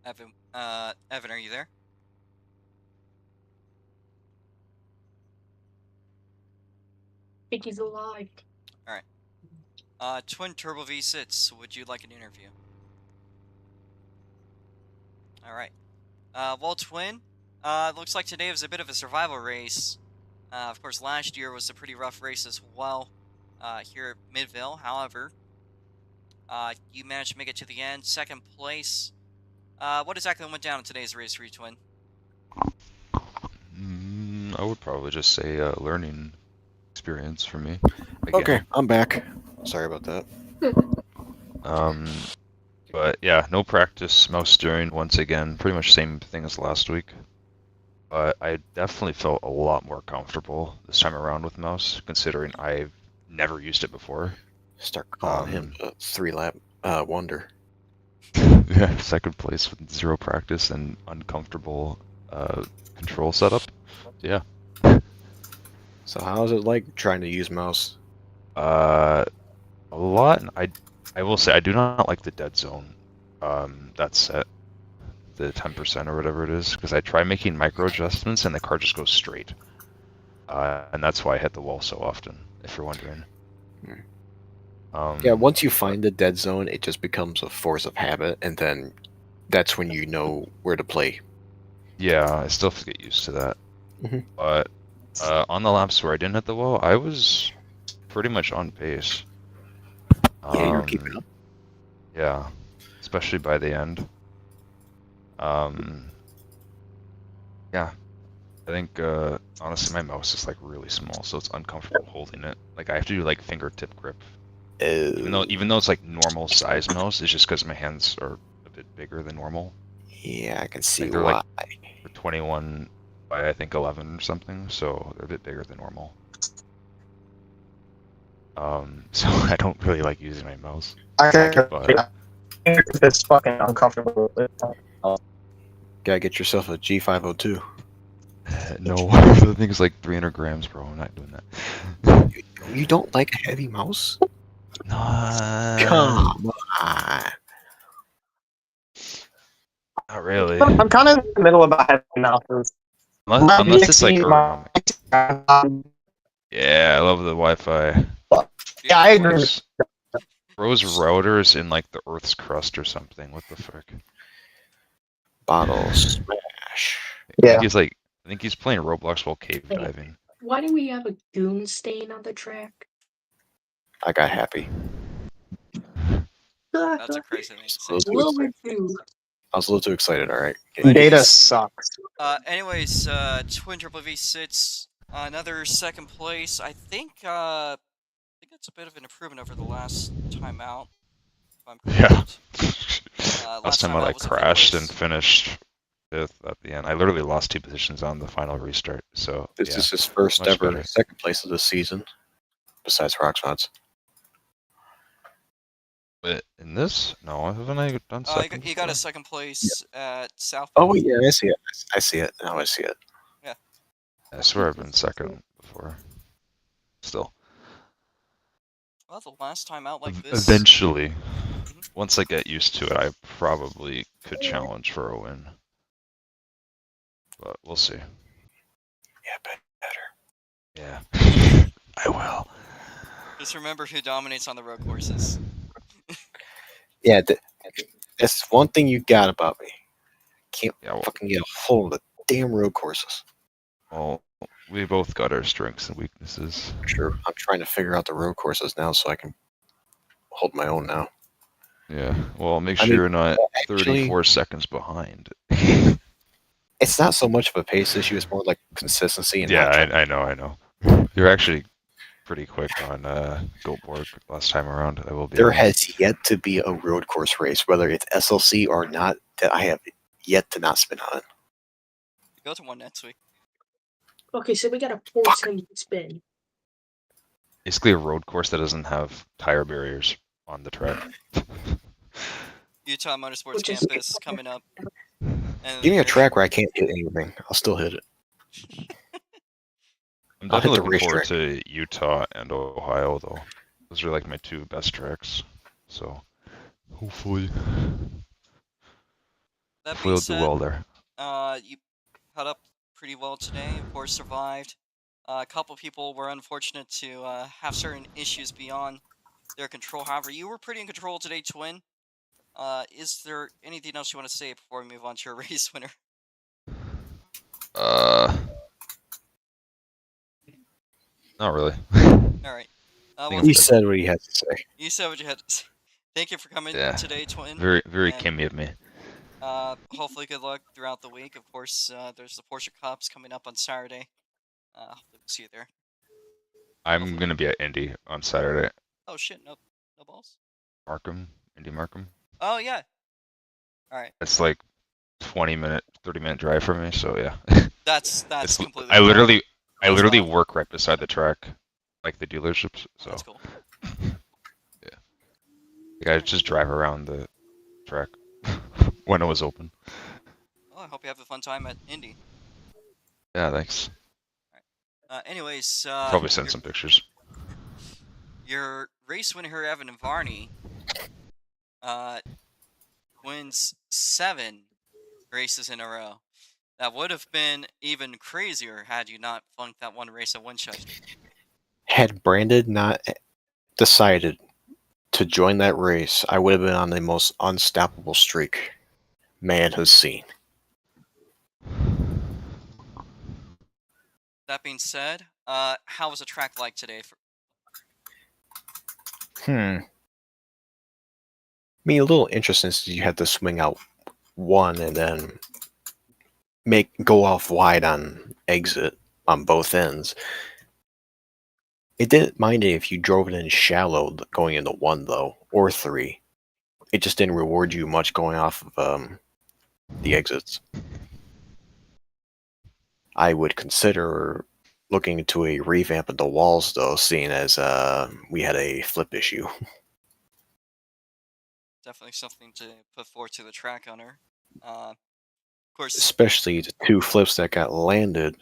Evan, are you there? I think he's alive. All right. Twin Turbo V6, would you like an interview? All right. Well, Twin, looks like today was a bit of a survival race. Of course, last year was a pretty rough race as well here at Midvale. However, you managed to make it to the end, second place. What exactly went down in today's race for you, Twin? I would probably just say learning experience for me. Again. Okay, I'm back. Sorry about that. But yeah, no practice mouse steering once again. Pretty much same thing as last week. But I definitely felt a lot more comfortable this time around with mouse, considering I've never used it before. Start calling him a 3-lap wonder. Yeah, second place with 0 practice and uncomfortable control setup. Yeah. So how is it like trying to use mouse? A lot. I will say I do not like the dead zone. That's set, the 10% or whatever it is, because I try making micro adjustments and the car just goes straight. And that's why I hit the wall so often, if you're wondering. Yeah, once you find the dead zone, it just becomes a force of habit, and then that's when you know where to play. Yeah, I still have to get used to that. Mhm. But on the laps where I didn't hit the wall, I was pretty much on pace. Yeah, you're keeping up. Yeah, especially by the end. Yeah, I think honestly my mouse is like really small, so it's uncomfortable holding it. Like I have to do like fingertip grip. Even though it's like normal size mouse, it's just because my hands are a bit bigger than normal. Yeah, I can see Like they're why. like 21 by I think 11 or something, so they're a bit bigger than normal. So I don't really like using my mouse. It's fucking uncomfortable. Gotta get yourself a G502. No, the thing's like 300 grams, bro. I'm not doing that. You don't like a heavy mouse? No, Come on. not really. I'm kind of in the middle about heavy mouses. Unless it's like My- ergonomic. Yeah, I love the Wi-Fi. Yeah, I agree. Bro's router is in like the Earth's crust or something. What the frick? Bottle smash. Yeah. I think he's playing Roblox while cave diving. Why do we have a goon stain on the track? I got happy. That's a crazy thing to say. Those A little bit too. I was a little too excited, alright. Data sucks. Anyways, Twin Triple V6, another second place. I think it's a bit of an improvement over the last time out. If I'm correct. Yeah. Last time I like was a crashed fifth and place. finished 5th at the end. I literally lost 2 positions on the final restart. So This yeah, is his first much ever better. second place of the season, besides Rockshots. But in this, no, haven't I done second? You got a second place at South. Oh, yeah, I see it. I see it. Now I see it. I swear I've been second before. Still. Well, the last time out like this. Eventually, once I get used to it, I probably could challenge for a win. But we'll see. Yeah, better. Yeah. I will. Just remember who dominates on the road courses. Yeah, that's one thing you got about me. Can't Yeah, well, fucking get a hold of the damn road courses. well, we both got our strengths and weaknesses. Sure, I'm trying to figure out the road courses now so I can hold my own now. Yeah. Well, make I sure mean, you're not actually- 34 seconds behind. It's not so much of a pace issue; it's more like consistency. And Yeah, not I know. You're actually pretty quick on Goteborg last time around. I will be. there honest. has yet to be a road course race, whether it's SLC or not, that I have yet to not spin on. Go to one next week. Okay, so we got a force him to spin. Basically a road course that doesn't have tire barriers on the track. Utah Motorsports Which is- Campus coming up. And Give me a track where I can't hit anything. I'll still hit it. I'm I'll hit definitely the looking forward racetrack. to Utah and Ohio, though. Those are like my 2 best tracks. So, hopefully. that Hopefully being we'll do said, well there. you caught up pretty well today. Of course, survived. A couple people were unfortunate to have certain issues beyond their control. However, you were pretty in control today, Twin. Is there anything else you want to say before we move on to your race winner? Not really. All right. I think Well, I'm He good. said what he had to say. you said what you had to say. Thank you for coming Yeah. today, Twin. Very, very And Kimmy of me. hopefully good luck throughout the week. Of course, there's the Porsche Cups coming up on Saturday. Hopefully we'll see you there. I'm Hopefully. gonna be at Indy on Saturday. Oh shit, no balls. Markham, Indy Markham. Oh yeah. All right. It's like 20-minute, 30-minute drive for me. So yeah. That's It's, completely. I fine. literally That's fine. work right beside the track, like the dealerships. So That's cool. yeah, like I just drive around the track when it was open. Well, I hope you have a fun time at Indy. Yeah, thanks. Anyways, Probably send some pictures. your race winner here, Evan and Varney, wins 7 races in a row. That would have been even crazier had you not flunked that one race at Winchester. Had Brandon not decided to join that race, I would have been on the most unstoppable streak man has seen. That being said, how was the track like today? I mean, a little interesting since you had to swing out one and then go off wide on exit on both ends. It didn't mind it if you drove it in shallow going into 1 though, or 3. It just didn't reward you much going off of the exits. I would consider looking into a revamp of the walls though, seeing as we had a flip issue. Definitely something to put forward to the track owner. Of course, Especially the 2 flips that got landed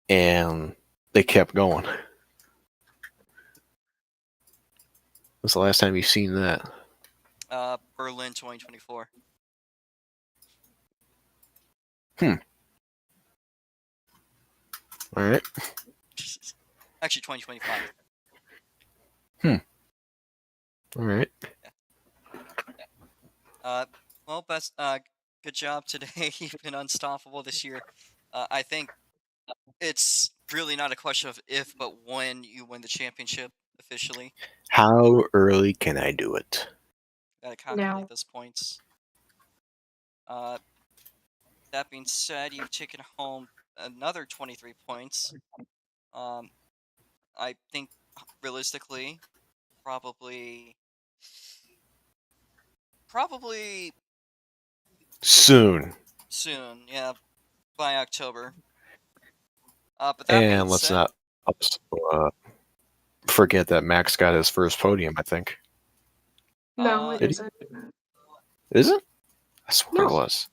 and they kept going. When's the last time you've seen that? Berlin 2024. Alright. Actually, 2025. Alright. Well, good job today. You've been unstoppable this year. I think it's really not a question of if, but when you win the championship officially. How early can I do it? Gotta calculate Now. those points. That being said, you've taken home another 23 points. I think realistically, probably Soon. soon. Yeah, by October. But that being And let's said, not also forget that Max got his first podium, I think. No, it Did he? isn't. Is it? I swear No. it was.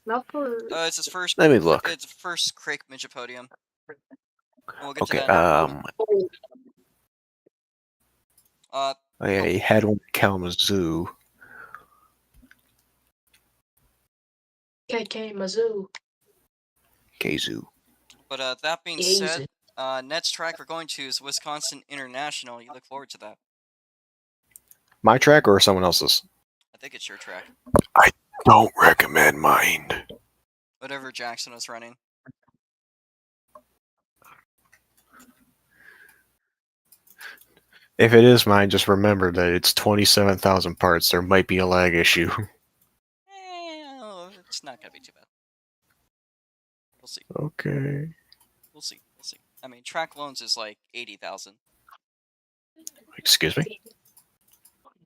Not for. it's his first. Let me look. It's first Crake Midget podium. We'll get Okay, to that. oh yeah, he had one in Kalamazoo. KK Mizzou. Kazoo. But that being Easy. said, next track we're going to is Wisconsin International. You look forward to that. My track or someone else's? I think it's your track. Don't recommend mine. Whatever Jackson was running. If it is mine, just remember that it's 27,000 parts. There might be a lag issue. It's not gonna be too bad. We'll see. Okay. We'll see. I mean, track loans is like 80,000. Excuse me?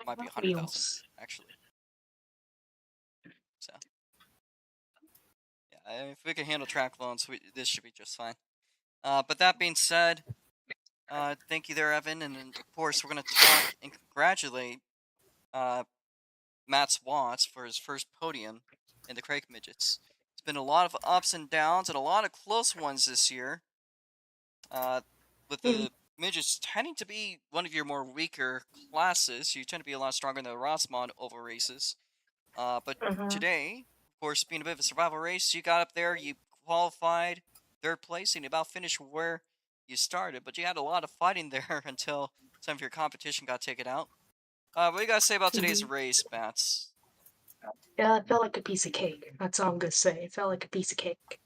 Might be 100,000 actually. So, yeah, if we can handle track loans, this should be just fine. But that being said, thank you there, Evan, and then, of course we're gonna talk and congratulate Matt Watts for his first podium in the Crake Midgets. It's been a lot of ups and downs and a lot of close ones this year. With the midgets tending to be one of your more weaker classes, you tend to be a lot stronger in the Rossmond oval races. But today, of course, being a bit of a survival race, you got up there, you qualified third place, and you about finished where you started. But you had a lot of fighting there until some of your competition got taken out. What do you got to say about today's race, Bats? Yeah, it felt like a piece of cake. That's all I'm gonna say. It felt like a piece of cake.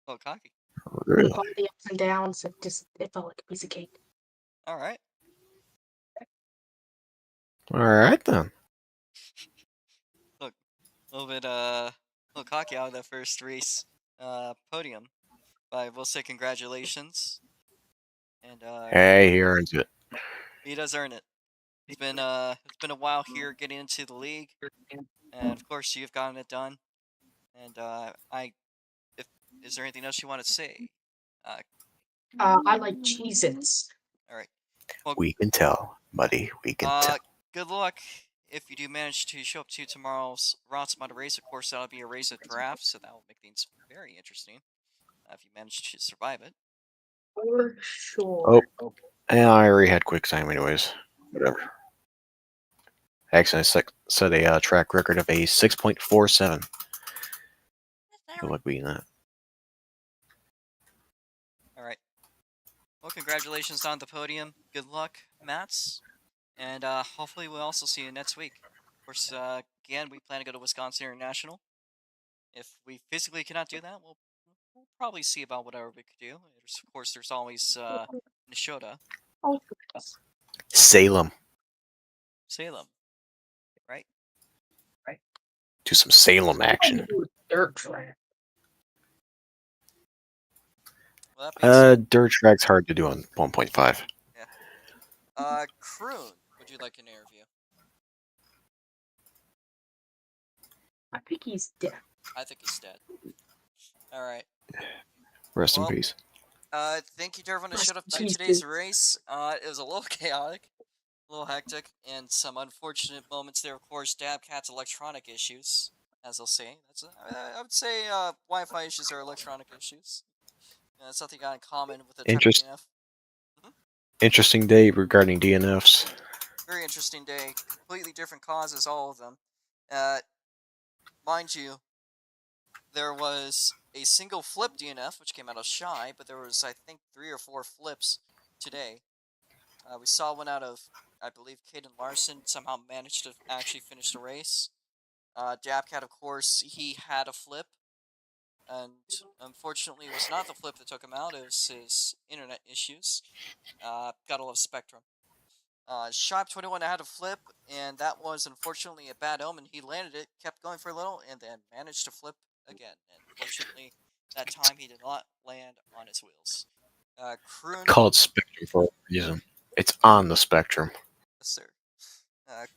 Oh, cocky. Really? With all the ups and downs, it felt like a piece of cake. All right. All right then. Look, a little cocky out of that first race podium. But I will say congratulations. And Hey, he earns it. he does earn it. It's been a while here getting into the league, and of course you've gotten it done. And is there anything else you want to say? I like Cheez-Its. All right. Well, We can tell, buddy. We can tell. good luck if you do manage to show up to tomorrow's Rotsmod race. Of course, that'll be a race of draft, so that will make things very interesting if you manage to survive it. For sure. Oh, and I already had quick time anyways. Whatever. Actually, I set a track record of a 6.47. Good luck beating that. All right. Well, congratulations on the podium. Good luck, Mats. And hopefully we'll also see you next week. Of course, again, we plan to go to Wisconsin International. If we physically cannot do that, we'll probably see about whatever we could do. Of course, there's always Nishota, Oh, Salem. Salem, right? Do some Salem action. dirt track. Well, that being said, Dirt track's hard to do on 1.5. Kroon, would you like an interview? I think he's dead. I think he's dead. All right. Rest Well, in peace. Thank you to everyone who showed up to Jeez, today's dude. race. It was a little chaotic, a little hectic, and some unfortunate moments there. Of course, Dabcat's electronic issues, as they'll say. I would say Wi-Fi issues are electronic issues. That's something got in common with the type of DNF. Interesting day regarding DNFs. Very interesting day. Completely different causes, all of them. Mind you, there was a single flip DNF, which came out of Shy, but there was, I think, 3 or 4 flips today. We saw one out of, I believe, Caden Larson somehow managed to actually finish the race. Dabcat, of course, he had a flip, and unfortunately it was not the flip that took him out, it was his internet issues. Gotta love Spectrum. Sharp 21 had a flip, and that was unfortunately a bad omen. He landed it, kept going for a little, and then managed to flip again. And unfortunately, that time he did not land on his wheels. Kroon, Called Spectrum for a reason. It's on the spectrum. yes, sir.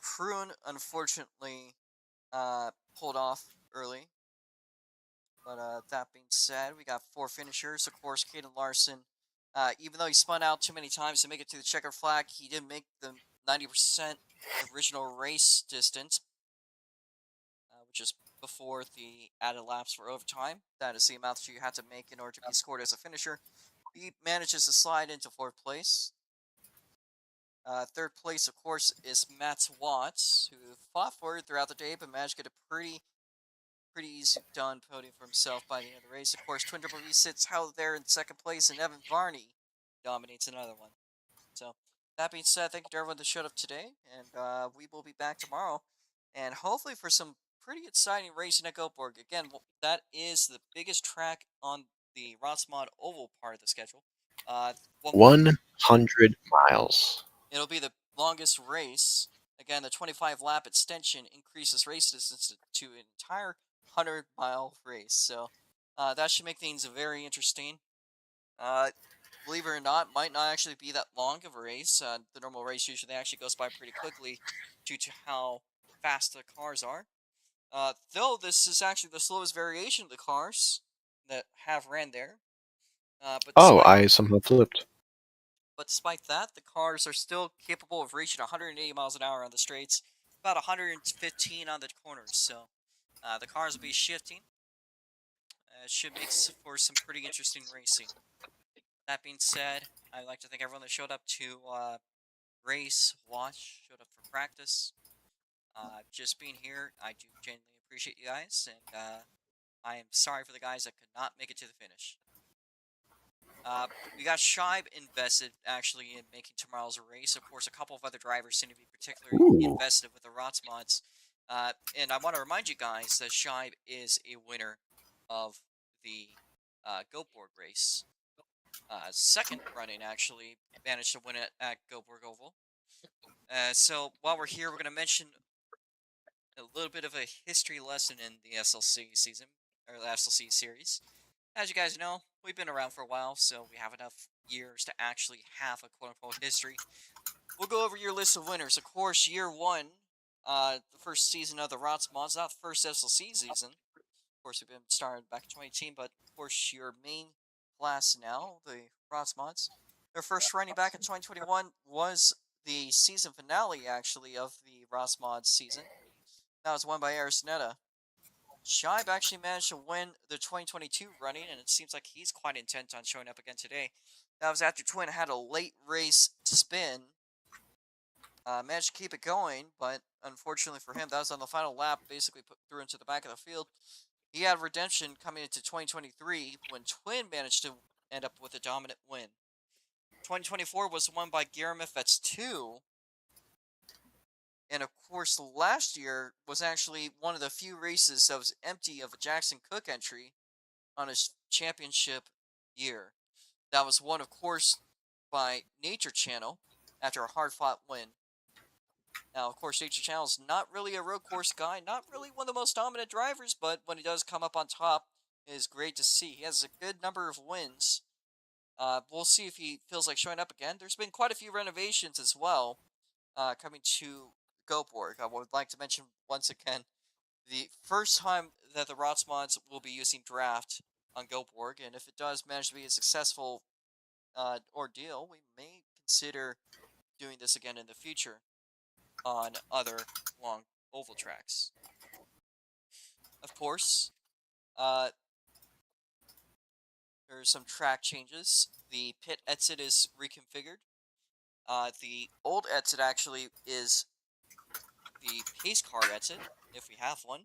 Kroon unfortunately pulled off early. But that being said, we got 4 finishers. Of course, Caden Larson, even though he spun out too many times to make it to the checker flag, he did make the 90% original race distance, which is before the added laps for overtime. That is the amount that you had to make in order to be scored as a finisher. He manages to slide into 4th place. 3rd place, of course, is Matt Watts, who fought for it throughout the day, but managed to get a pretty easy done podium for himself by the end of the race. Of course, Twin Triple V sits out there in 2nd place, and Evan Varney dominates another one. So, that being said, thank you to everyone that showed up today, and we will be back tomorrow, and hopefully for some pretty exciting racing at Goteborg. Again, that is the biggest track on the Rotsmod Oval part of the schedule. 100 miles. It'll be the longest race. Again, the 25-lap extension increases race distance to an entire 100-mile race. So that should make things very interesting. Believe it or not, might not actually be that long of a race. The normal race usually actually goes by pretty quickly due to how fast the cars are. Though this is actually the slowest variation of the cars that have ran there. Oh, I somehow flipped. But despite that, the cars are still capable of reaching 180 miles an hour on the straights, about 115 on the corners. So the cars will be shifting. It should make for some pretty interesting racing. That being said, I'd like to thank everyone that showed up to race, watch, showed up for practice. Just being here, I do genuinely appreciate you guys, and I am sorry for the guys that could not make it to the finish. We got Shibe invested actually in making tomorrow's race. Of course, a couple of other drivers seem to be particularly Ooh. invested with the Rots mods. And I want to remind you guys that Shibe is a winner of the Goteborg race. Second running, actually, managed to win it at Goteborg Oval. So while we're here, we're going to mention a little bit of a history lesson in the SLC season, or the SLC series. As you guys know, we've been around for a while, so we have enough years to actually have a quote-unquote history. We'll go over your list of winners. Of course, year one, the first season of the Rots mods, not the first SLC season. Of course, we've been started back in 2018, but of course, your main class now, the Rots mods. Their first running back in 2021 was the season finale, actually, of the Rots mods season. That was won by Arisneta. Shibe actually managed to win the 2022 running, and it seems like he's quite intent on showing up again today. That was after Twin had a late race spin. Managed to keep it going, but unfortunately for him, that was on the final lap, basically threw into the back of the field. He had redemption coming into 2023 when Twin managed to end up with a dominant win. 2024 was won by Garamif Vets 2. And of course, last year was actually one of the few races that was empty of a Jackson Cook entry on his championship year. That was won, of course, by Nature Channel after a hard-fought win. Now, of course, Nature Channel is not really a road course guy, not really one of the most dominant drivers, but when he does come up on top, it is great to see. He has a good number of wins. We'll see if he feels like showing up again. There's been quite a few renovations as well coming to Goteborg. I would like to mention once again the first time that the Rots mods will be using draft on Goteborg, and if it does manage to be a successful ordeal, we may consider doing this again in the future on other long oval tracks. Of course, there's some track changes. The pit exit is reconfigured. The old exit actually is the pace car exit, if we have one.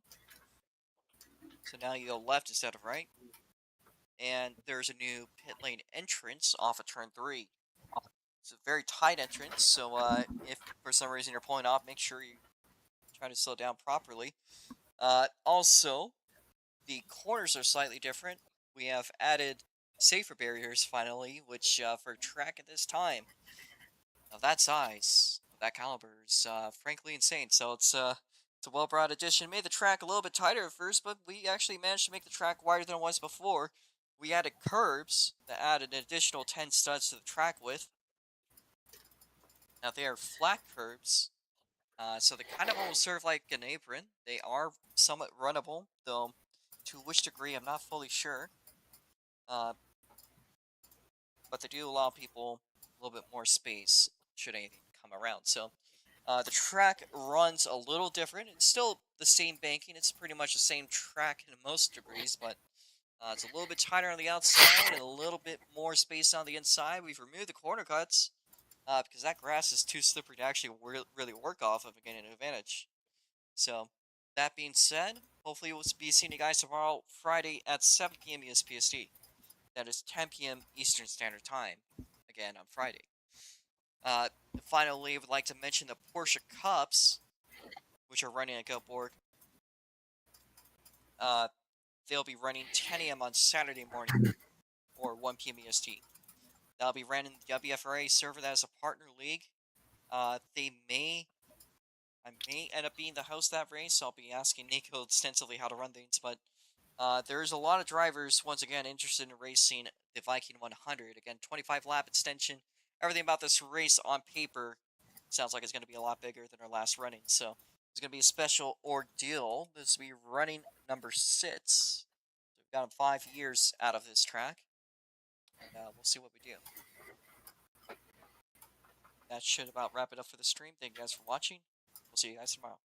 So now you go left instead of right. And there's a new pit lane entrance off of turn 3. It's a very tight entrance, so if for some reason you're pulling off, make sure you try to slow down properly. Also, the corners are slightly different. We have added safer barriers finally, which for a track at this time of that size, of that caliber, is frankly insane. So it's a well-brought addition. Made the track a little bit tighter at first, but we actually managed to make the track wider than it was before. We added curbs that added an additional 10 studs to the track width. Now they are flat curbs, so they kind of almost serve like an apron. They are somewhat runnable, though to which degree I'm not fully sure. But they do allow people a little bit more space should anything come around. So the track runs a little different. It's still the same banking. It's pretty much the same track in most degrees, but it's a little bit tighter on the outside and a little bit more space on the inside. We've removed the corner cuts because that grass is too slippery to actually really work off of and get an advantage. So that being said, hopefully we'll be seeing you guys tomorrow, Friday at 7 p.m. ESPST. That is 10 p.m. Eastern Standard Time, again on Friday. Finally, I would like to mention the Porsche Cups, which are running at Goteborg. They'll be running 10 a.m. on Saturday morning, or 1 p.m. EST. That'll be ran in the WFRA server that is a partner league. I may end up being the host of that race, so I'll be asking Nico extensively how to run things, but there's a lot of drivers, once again, interested in racing the Viking 100. Again, 25 lap extension. Everything about this race on paper sounds like it's going to be a lot bigger than our last running, so it's going to be a special ordeal. This will be running number 6. So we've got 5 years out of this track, and we'll see what we do. That should about wrap it up for the stream. Thank you guys for watching. We'll see you guys tomorrow.